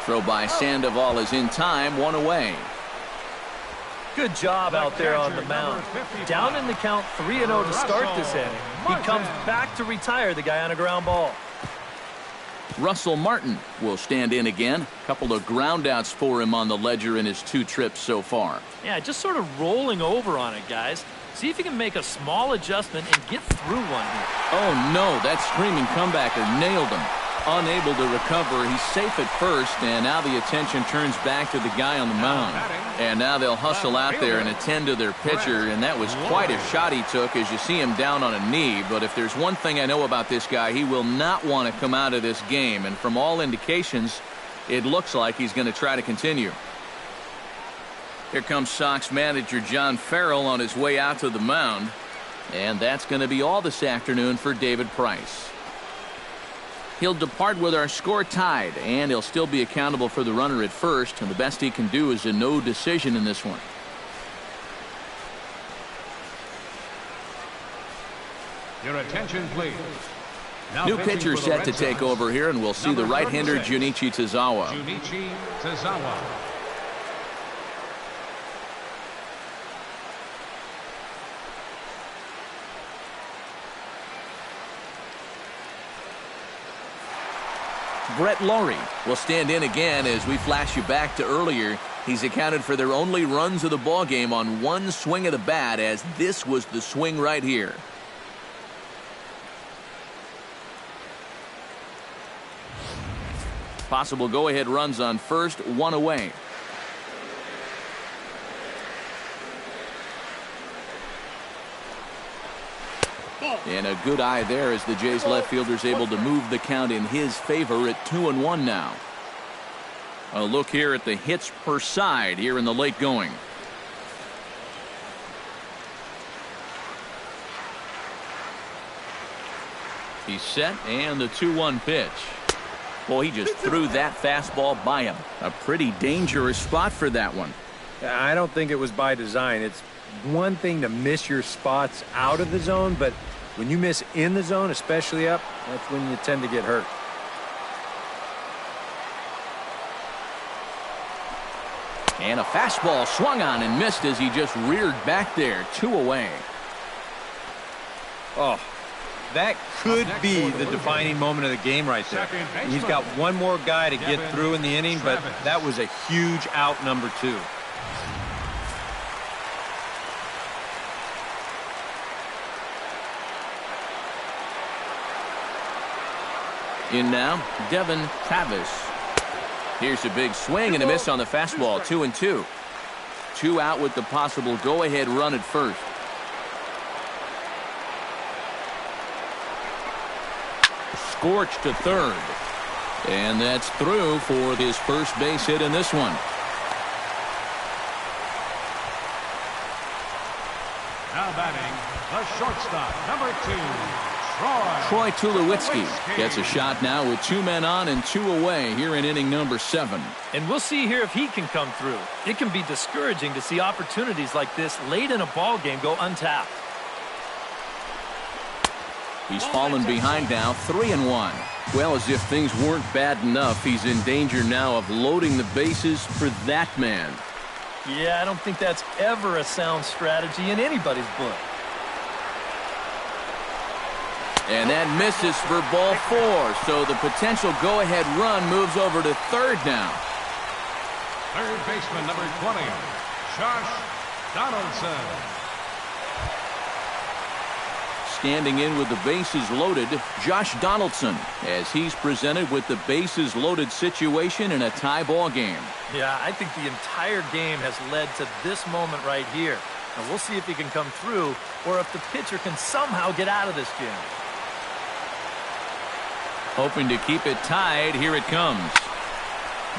Throw by Sandoval is in time, 1 away. Good job out there on the mound. Down in the count 3-0 to start this inning. He comes back to retire the guy on a ground ball. Russell Martin will stand in again. Couple of groundouts for him on the ledger in his 2 trips so far. Yeah, just sort of rolling over on it, guys. See if he can make a small adjustment and get through one here. Oh, no, that screaming comebacker nailed him. Unable to recover, he's safe at first, and now the attention turns back to the guy on the mound. And now they'll hustle out there and attend to their pitcher, and that was quite a shot he took as you see him down on a knee. But if there's one thing I know about this guy, he will not want to come out of this game, and from all indications, it looks like he's going to try to continue. Here comes Sox manager John Farrell on his way out to the mound, and that's going to be all this afternoon for David Price. He'll depart with our score tied, and he'll still be accountable for the runner at first, and the best he can do is a no decision in this one. Your attention, please. Now New pitcher set to take over here, and we'll see the right-hander Junichi Tazawa. Junichi Tazawa. Brett Laurie will stand in again as we flash you back to earlier. He's accounted for their only runs of the ball game on 1 swing of the bat, as this was the swing right here. Possible go-ahead runs on first, 1 away. And a good eye there as the Jays left fielder's able to move the count in his favor at 2-1 now. A look here at the hits per side here in the late going. He's set, and the 2-1 pitch. Boy, he just threw that fastball by him. A pretty dangerous spot for that one. I don't think it was by design. It's one thing to miss your spots out of the zone, but when you miss in the zone, especially up, that's when you tend to get hurt. And a fastball swung on and missed as he just reared back there. 2 away. Oh, that could be the defining moment of the game right there. He's got one more guy to get through in the inning, but that was a huge out, number 2. In now, Devin Travis. Here's a big swing and a miss on the fastball. 2-2. 2 out with the possible go-ahead run at first. Scorched to third. And that's through for his first base hit in this one. Now batting, the shortstop, number 2. Troy Tulowitzki gets a shot now with 2 men on and 2 away here in inning number 7. And we'll see here if he can come through. It can be discouraging to see opportunities like this late in a ball game go untapped. He's fallen behind now, 3-1. Well, as if things weren't bad enough, he's in danger now of loading the bases for that man. Yeah, I don't think that's ever a sound strategy in anybody's book. And that misses for ball 4, so the potential go-ahead run moves over to third now. Third baseman, number 20, Josh Donaldson. standing in with the bases loaded, Josh Donaldson, as he's presented with the bases loaded situation in a tie ball game. Yeah, I think the entire game has led to this moment right here. And we'll see if he can come through or if the pitcher can somehow get out of this jam. Hoping to keep it tied. Here it comes.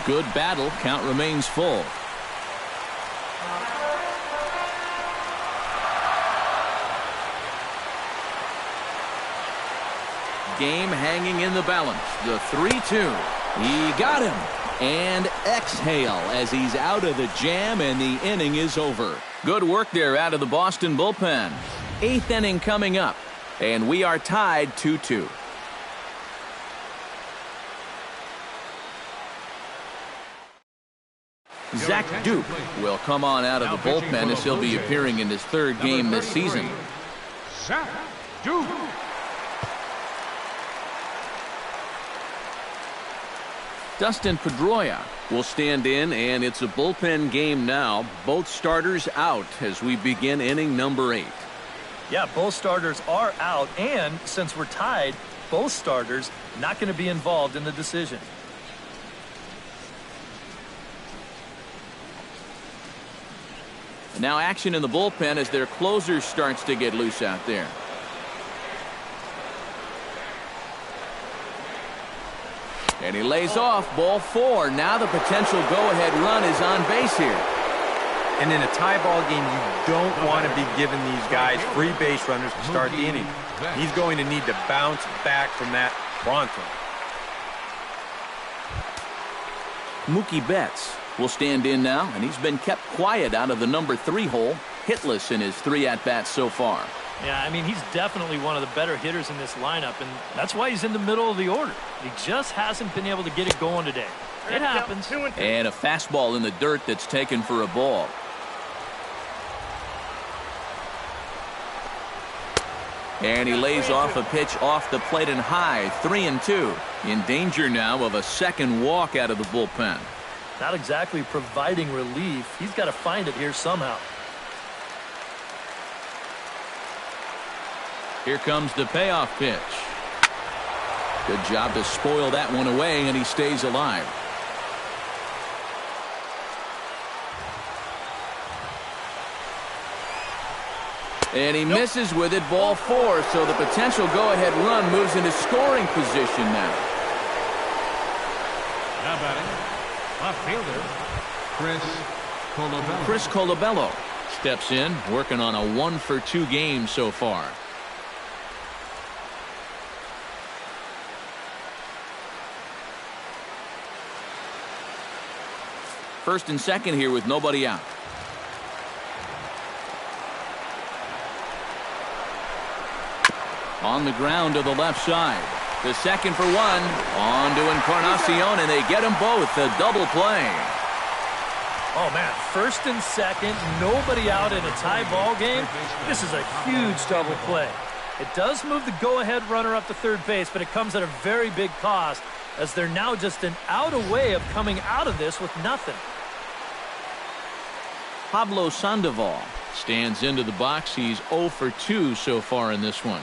Good battle. Count remains full. Game hanging in the balance. The 3-2. He got him. And exhale as he's out of the jam, and the inning is over. Good work there out of the Boston bullpen. 8th inning coming up, and we are tied 2-2. Zach Duke will come on out of the bullpen as he'll be appearing in his 3rd game this season. Zach Duke. Dustin Pedroia will stand in, and it's a bullpen game now. Both starters out as we begin inning number 8. Yeah, both starters are out, and since we're tied, both starters not going to be involved in the decision. Now action in the bullpen as their closer starts to get loose out there. And he lays off. Ball 4. Now the potential go-ahead run is on base here. And in a tie ball game, you don't want to be giving these guys free base runners to start the inning. He's going to need to bounce back from that pronto. Mookie Betts will stand in now, and he's been kept quiet out of the number 3 hole. Hitless in his 3 at-bats so far. Yeah, I mean, he's definitely one of the better hitters in this lineup, and that's why he's in the middle of the order. He just hasn't been able to get it going today. It happens. And a fastball in the dirt that's taken for a ball. And he lays off a pitch off the plate and high. 3-2. In danger now of a second walk out of the bullpen. Not exactly providing relief. He's got to find it here somehow. Here comes the payoff pitch. Good job to spoil that one away, and he stays alive. And he misses with it. Ball 4. So the potential go-ahead run moves into scoring position now. Now batting, left fielder, Chris Colabello steps in, working on a 1-for-2 game so far. First and second here with nobody out. On the ground to the left side. The second for 1. On to Encarnacion, and they get them both. A double play. Oh, man, first and second, nobody out in a tie ball game. This is a huge double play. It does move the go-ahead runner up to third base, but it comes at a very big cost as they're now just an out away of coming out of this with nothing. Pablo Sandoval stands into the box. He's 0 for 2 so far in this one.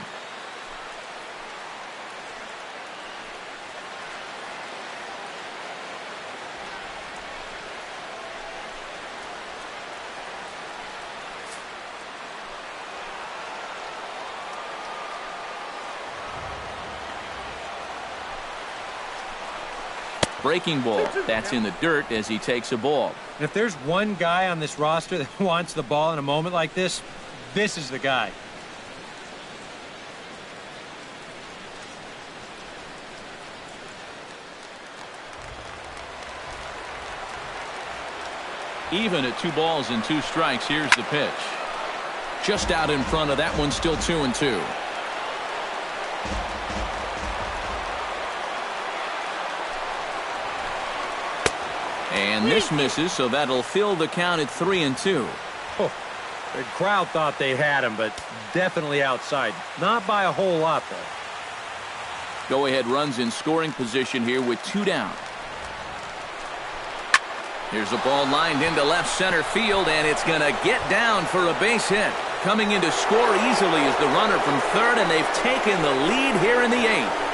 Breaking ball. That's in the dirt as he takes a ball. And if there's one guy on this roster that wants the ball in a moment like this, this is the guy. Even at 2 balls and 2 strikes. Here's the pitch. Just out in front of that one. Still 2-2. And this misses, so that'll fill the count at 3-2. Oh, the crowd thought they had him, but definitely outside. Not by a whole lot, though. Go-ahead runs in scoring position here with 2 down. Here's a ball lined into left center field, and it's going to get down for a base hit. coming in to score easily is the runner from third, and they've taken the lead here in the 8th.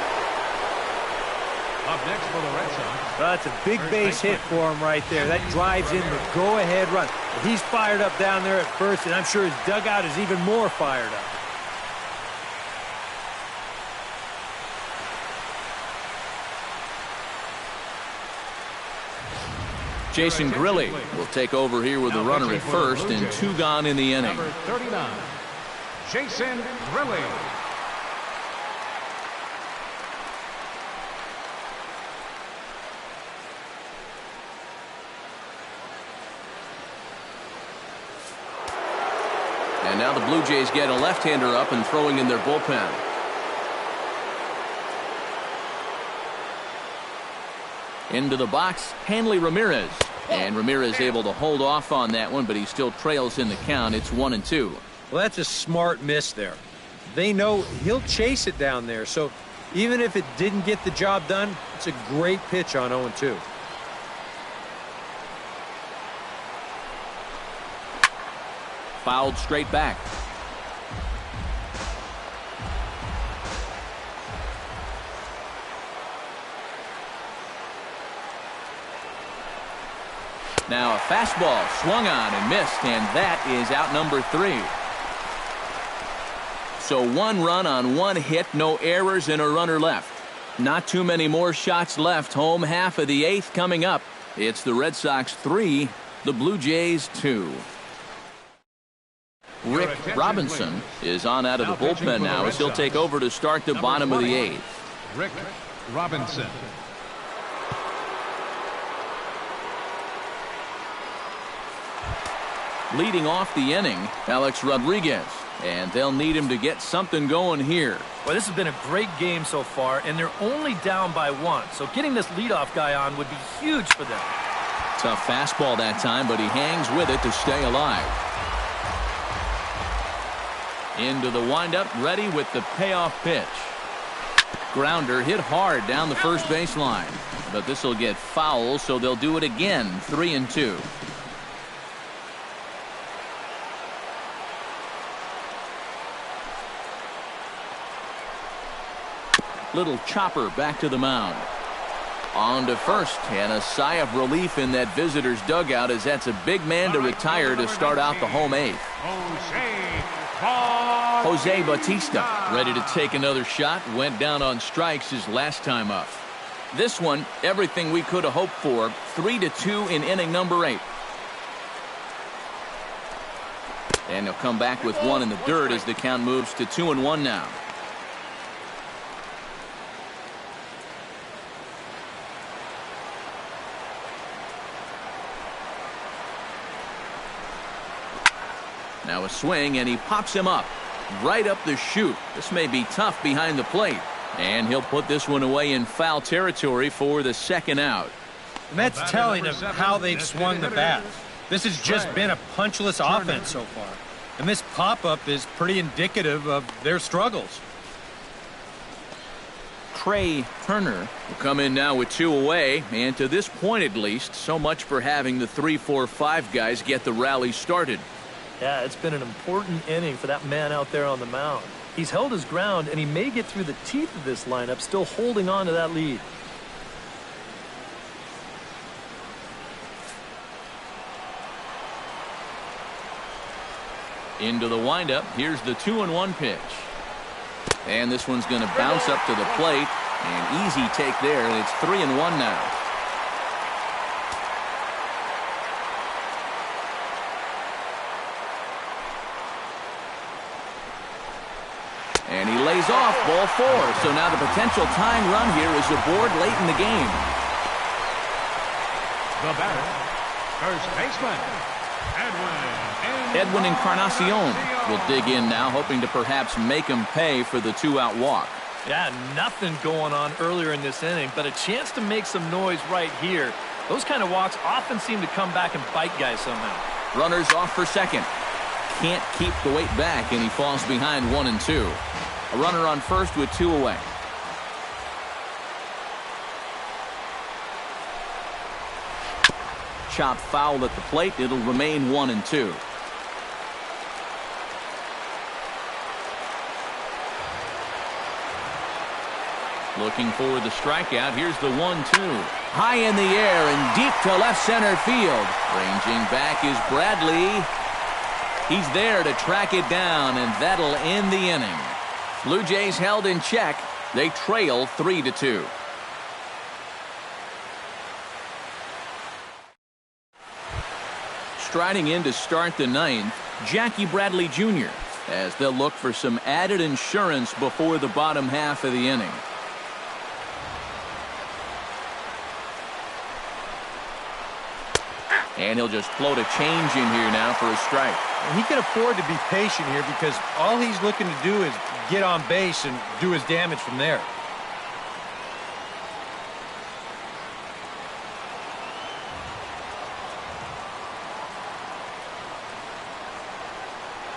Up next for the Red Sox. Well, that's a big base hit for him right there. That drives in the go-ahead run. He's fired up down there at first, and I'm sure his dugout is even more fired up. Jason Grilli will take over here with the runner at first and 2 gone in the inning. Number 39, Jason Grilli. And now the Blue Jays get a left-hander up and throwing in their bullpen. Into the box, Hanley Ramirez. And Ramirez able to hold off on that one, but he still trails in the count. It's 1-2. Well, that's a smart miss there. They know he'll chase it down there, so even if it didn't get the job done, it's a great pitch on 0-2. Fouled straight back. Now a fastball swung on and missed, and that is out number 3. So 1 run on 1 hit, no errors, and a runner left. Not too many more shots left. Home half of the 8th coming up. It's the Red Sox 3, the Blue Jays 2. Rick Robinson is on out of the bullpen now as he'll take over to start the bottom of the 8th. Rick Robinson. Leading off the inning, Alex Rodriguez. And they'll need him to get something going here. Well, this has been a great game so far, and they're only down by 1. So getting this leadoff guy on would be huge for them. Tough fastball that time, but he hangs with it to stay alive. Into the windup, ready with the payoff pitch. Grounder hit hard down the first baseline. But this will get foul, so they'll do it again, 3-2. Little chopper back to the mound. On to first, and a sigh of relief in that visitor's dugout as that's a big man to retire to start out the home 8th. Jose Bautista ready to take another shot. Went down on strikes his last time up. This one, everything we could have hoped for. 3-2 in inning number 8. And he'll come back with 1 in the dirt as the count moves to 2-1 now. Now a swing, and he pops him up. Right up the chute. This may be tough behind the plate. And he'll put this one away in foul territory for the second out. And that's telling of how they've swung the bat. This has just been a punchless offense so far. And this pop-up is pretty indicative of their struggles. Trey Turner will come in now with 2 away. And to this point at least, so much for having the 3-4-5 guys get the rally started. Yeah, it's been an important inning for that man out there on the mound. He's held his ground, and he may get through the teeth of this lineup, still holding on to that lead. Into the windup. Here's the 2-1 pitch. And this one's going to bounce up to the plate. An easy take there, and it's 3-1 now. And he lays off ball 4. So now the potential tying run here is aboard late in the game. The batter, first baseman, Edwin Encarnacion will dig in now, hoping to perhaps make him pay for the 2-out walk. Yeah, nothing going on earlier in this inning, but a chance to make some noise right here. Those kind of walks often seem to come back and bite guys somehow. Runners off for second. Can't keep the weight back, and he falls behind 1-2. A runner on first with 2 away. Chop foul at the plate. It'll remain 1-2. Looking for the strikeout. Here's the 1-2. High in the air and deep to left center field. Ranging back is Bradley. He's there to track it down, and that'll end the inning. Blue Jays held in check. They trail 3-2. Striding in to start the ninth, Jackie Bradley Jr., as they'll look for some added insurance before the bottom half of the inning. And he'll just float a change in here now for a strike. And he can afford to be patient here because all he's looking to do is get on base and do his damage from there.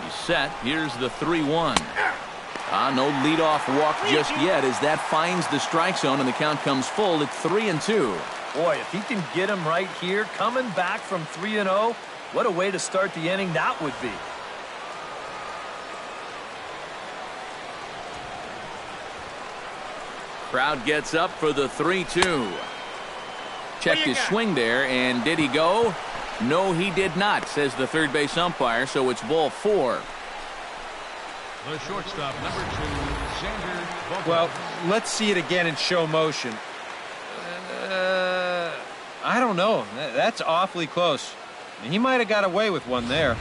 He's set. Here's the 3-1. No leadoff walk just yet as that finds the strike zone and the count comes full at 3-2. Boy, if he can get him right here, coming back from 3-0, what a way to start the inning that would be. Crowd gets up for the 3-2. Checked his swing there, and did he go? No, he did not, says the third base umpire, so it's ball 4. The shortstop, number 2, Xander Bogaerts. Well, let's see it again in show motion. I don't know. That's awfully close. He might have got away with one there.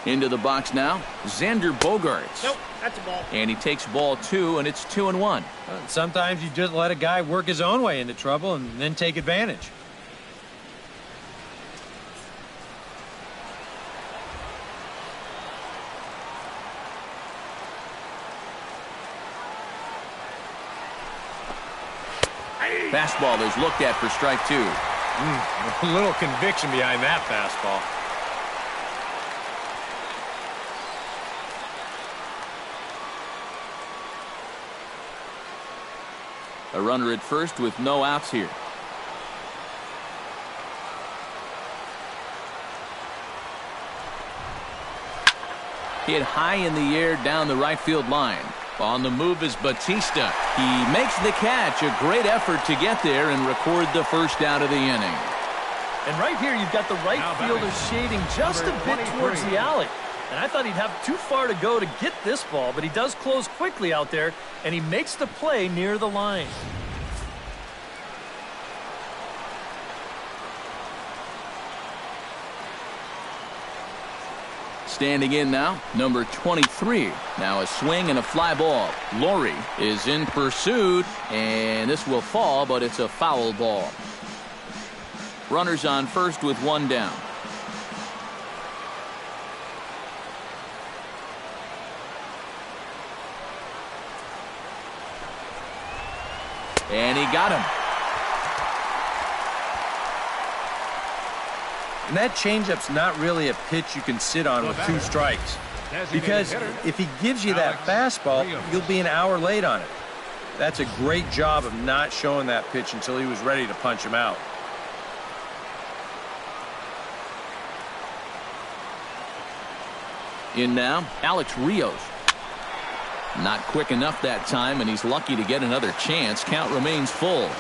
Into the box now, Xander Bogaerts. Nope, that's a ball. And he takes ball 2, and it's 2-1. Sometimes you just let a guy work his own way into trouble and then take advantage. Fastball is looked at for strike 2. A little conviction behind that fastball. A runner at first with no outs here. Hit high in the air down the right field line. On the move is Batista. He makes the catch. A great effort to get there and record the first out of the inning. And right here, you've got the right fielder shading just a bit towards the alley. And I thought he'd have too far to go to get this ball, but he does close quickly out there, and he makes the play near the line. Standing in now, number 23. Now a swing and a fly ball. Laurie is in pursuit, and this will fall, but it's a foul ball. Runners on first with one down. And he got him. And that changeup's not really a pitch you can sit on with 2 strikes. Because if he gives you that fastball, you'll be an hour late on it. That's a great job of not showing that pitch until he was ready to punch him out. In now, Alex Rios. Not quick enough that time, and he's lucky to get another chance. Count remains full.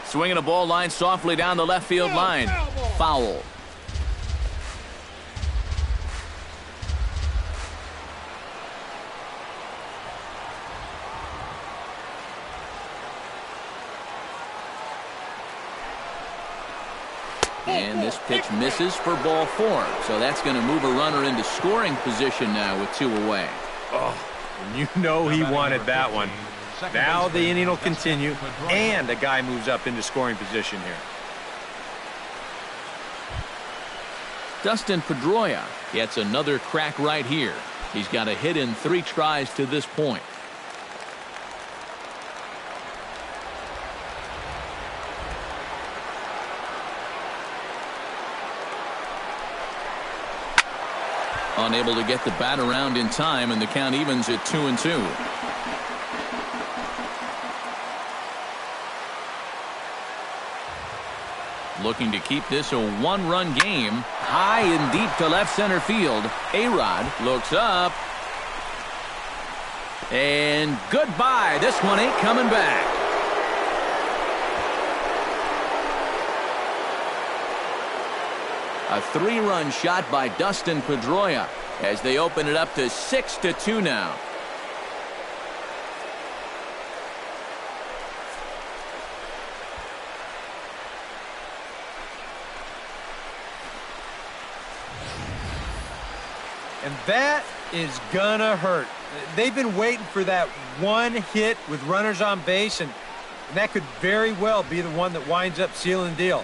Swinging a ball line softly down the left field line. Foul. And this pitch misses for ball 4. So that's going to move a runner into scoring position now with 2 away. Oh, you know he wanted that one. Now the inning will continue, and a guy moves up into scoring position here. Dustin Pedroia gets another crack right here. He's got a hit in 3 tries to this point. Unable to get the bat around in time, and the count evens at 2-2. Looking to keep this a one-run game. High and deep to left center field. A-Rod looks up. And goodbye. This one ain't coming back. A 3-run shot by Dustin Pedroia as they open it up to 6-2 now. And that is gonna hurt. They've been waiting for that one hit with runners on base, and that could very well be the one that winds up sealing the deal.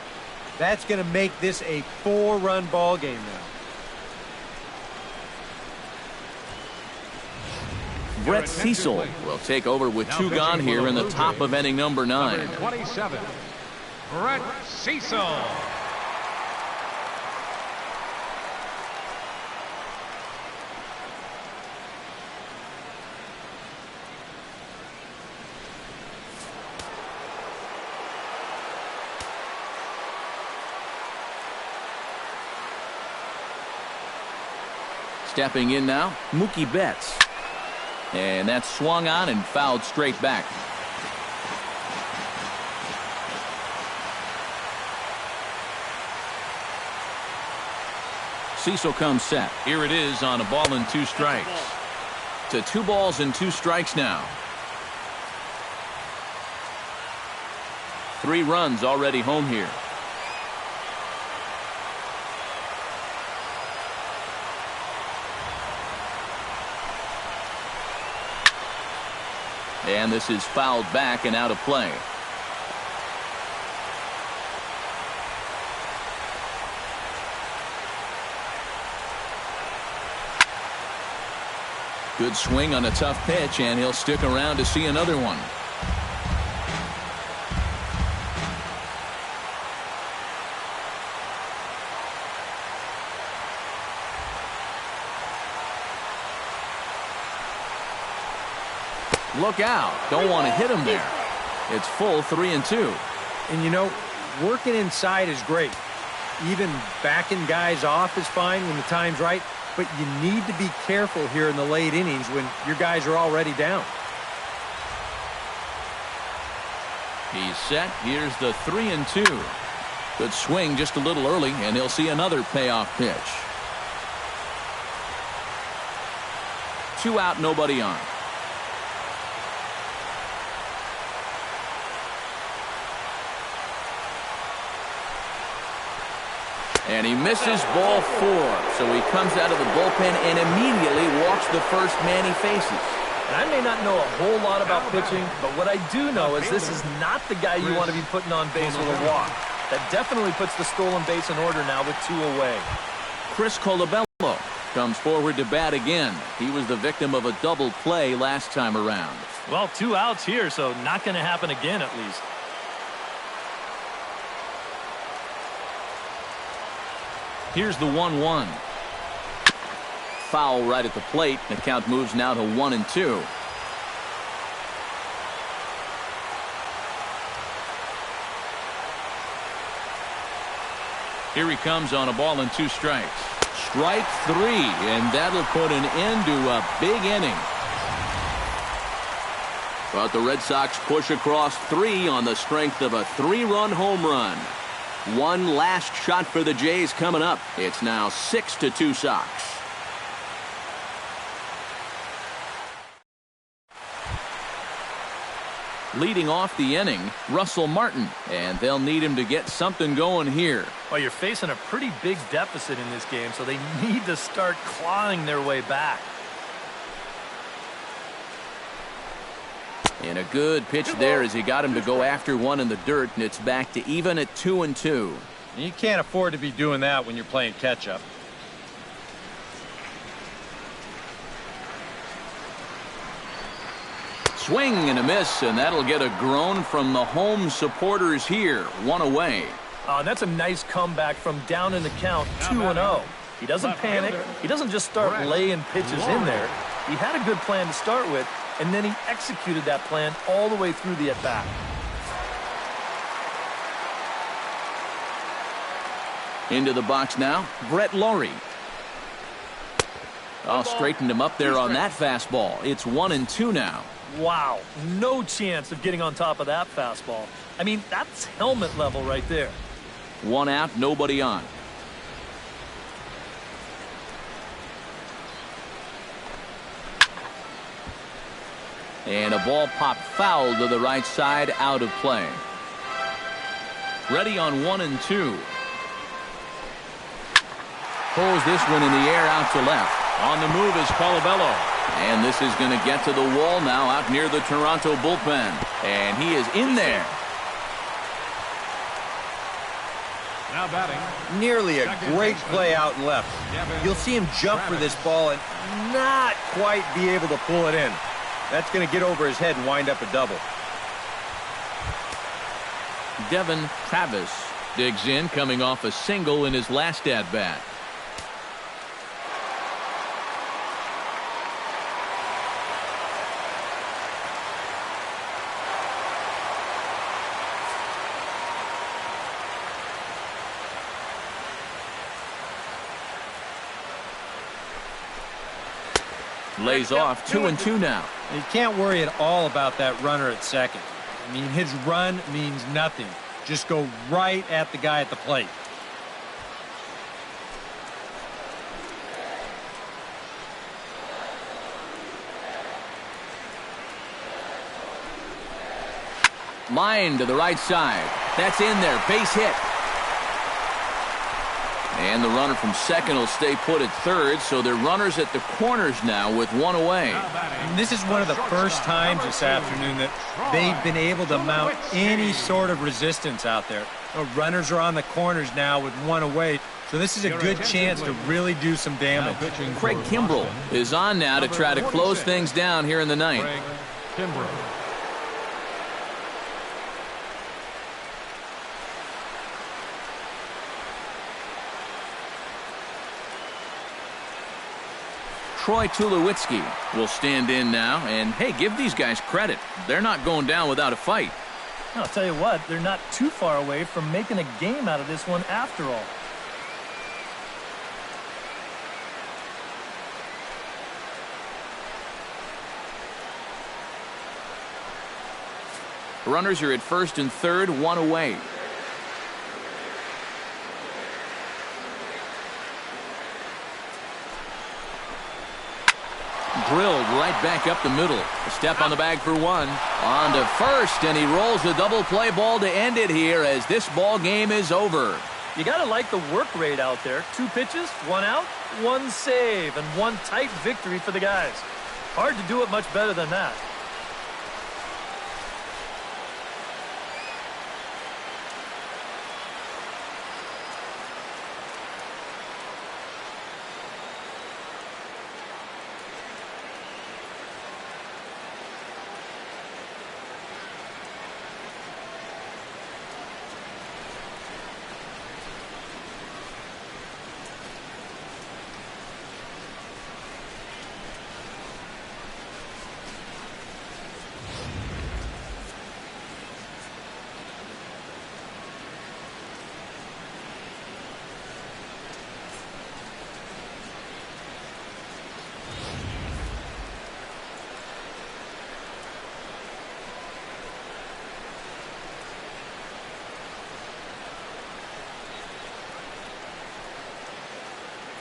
That's going to make this a 4-run ball game now. Brett Cecil will take over with 2 gone here in the top of inning number 9. Number 27, Brett Cecil. Stepping in now, Mookie Betts. And that's swung on and fouled straight back. Cecil comes set. Here it is on a ball and 2 strikes. To 2 balls and 2 strikes now. 3 runs already home here. And this is fouled back and out of play. Good swing on a tough pitch, and he'll stick around to see another one. Look out. Don't want to hit him there. It's full 3-2. And you know, working inside is great. Even backing guys off is fine when the time's right. But you need to be careful here in the late innings when your guys are already down. He's set. Here's the 3-2. Good swing just a little early, and he'll see another payoff pitch. 2 out, nobody on. And he misses ball 4. So he comes out of the bullpen and immediately walks the first man he faces. And I may not know a whole lot about pitching, but what I do know is this is not the guy you want to be putting on base with a walk. That definitely puts the stolen base in order now with 2 away. Chris Colabello comes forward to bat again. He was the victim of a double play last time around. Well, 2 outs here, so not going to happen again at least. Here's the 1-1. Foul right at the plate. The count moves now to 1-2. Here he comes on a ball and 2 strikes. Strike 3, and that'll put an end to a big inning. But the Red Sox push across 3 on the strength of a 3-run home run. One last shot for the Jays coming up. It's now 6-2 Sox. Leading off the inning, Russell Martin, and they'll need him to get something going here. Well, you're facing a pretty big deficit in this game, so they need to start clawing their way back. And a good pitch there as he got him to go after one in the dirt, and it's back to even at 2-2. You can't afford to be doing that when you're playing catch-up. Swing and a miss, and that'll get a groan from the home supporters here. 1 away. That's a nice comeback from down in the count, 2-0. He doesn't panic. He doesn't just start laying pitches in there. He had a good plan to start with, and then he executed that plan all the way through the at-bat. Into the box now, Brett Laurie. Oh, straightened him up there on that fastball. It's 1-2 now. Wow, no chance of getting on top of that fastball. I mean, that's helmet level right there. 1 out, nobody on. And a ball popped foul to the right side, out of play. Ready on 1-2. Pulls this one in the air out to left. On the move is Colabello. And this is going to get to the wall now out near the Toronto bullpen. And he is in there. Now batting. Nearly a great play out and left. You'll see him jump for this ball and not quite be able to pull it in. That's going to get over his head and wind up a double. Devin Travis digs in, coming off a single in his last at-bat. Lays off 2-2 now. You can't worry at all about that runner at second. I mean, his run means nothing. Just go right at the guy at the plate. Line to the right side. That's in there. Base hit. And the runner from second will stay put at third, so they're runners at the corners now with 1 away. And this is one of the first times this afternoon that they've been able to mount any sort of resistance out there. Runners are on the corners now with 1 away, so this is a good chance to really do some damage. Craig Kimbrell is on now to try to close things down here in the ninth. Troy Tulowitzki will stand in now, and hey, give these guys credit. They're not going down without a fight. I'll tell you what, they're not too far away from making a game out of this one after all. Runners are at first and third, 1 away. Drilled right back up the middle. A step on the bag for 1. On to first, and he rolls the double play ball to end it here as this ball game is over. You got to like the work rate out there. 2 pitches, 1 out, 1 save, and 1 tight victory for the guys. Hard to do it much better than that.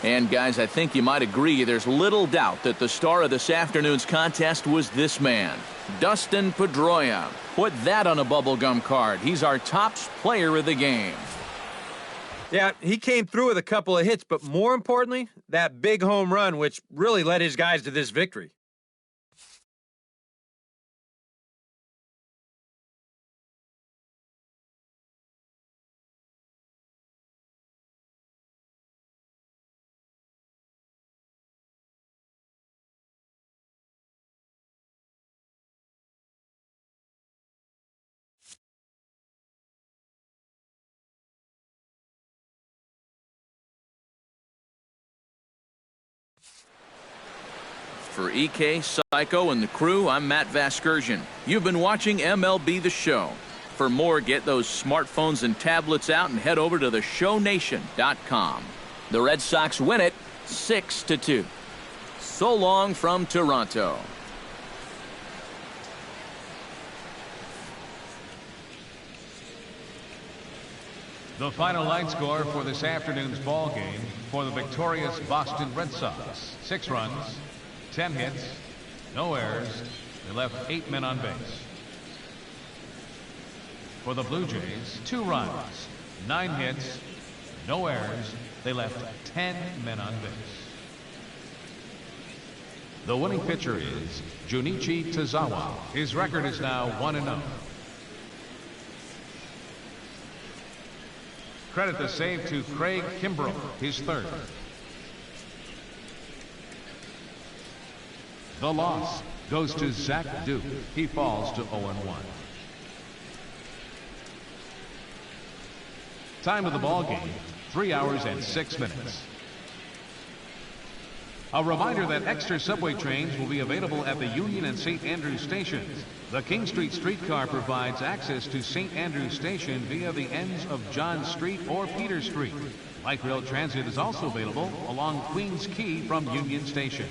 And guys, I think you might agree there's little doubt that the star of this afternoon's contest was this man, Dustin Pedroia. Put that on a bubblegum card. He's our top player of the game. Yeah, he came through with a couple of hits, but more importantly, that big home run, which really led his guys to this victory. For EK, Psycho, and the crew, I'm Matt Vasgersian. You've been watching MLB The Show. For more, get those smartphones and tablets out and head over to theshownation.com. The Red Sox win it 6-2. So long from Toronto. The final line score for this afternoon's ball game for the victorious Boston Red Sox: 6 runs, 10 hits, no errors. They left 8 men on base. For the Blue Jays, 2 runs, 9 hits, no errors. They left 10 men on base. The winning pitcher is Junichi Tazawa. His record is now 1-0. Credit the save to Craig Kimbrell, his 3rd. The loss goes to Zach Duke. He falls to 0-1. Time of the ball game, 3 hours and 6 minutes. A reminder that extra subway trains will be available at the Union and St. Andrews stations. The King Street streetcar provides access to St. Andrews Station via the ends of John Street or Peter Street. Light rail transit is also available along Queens Quay from Union Station.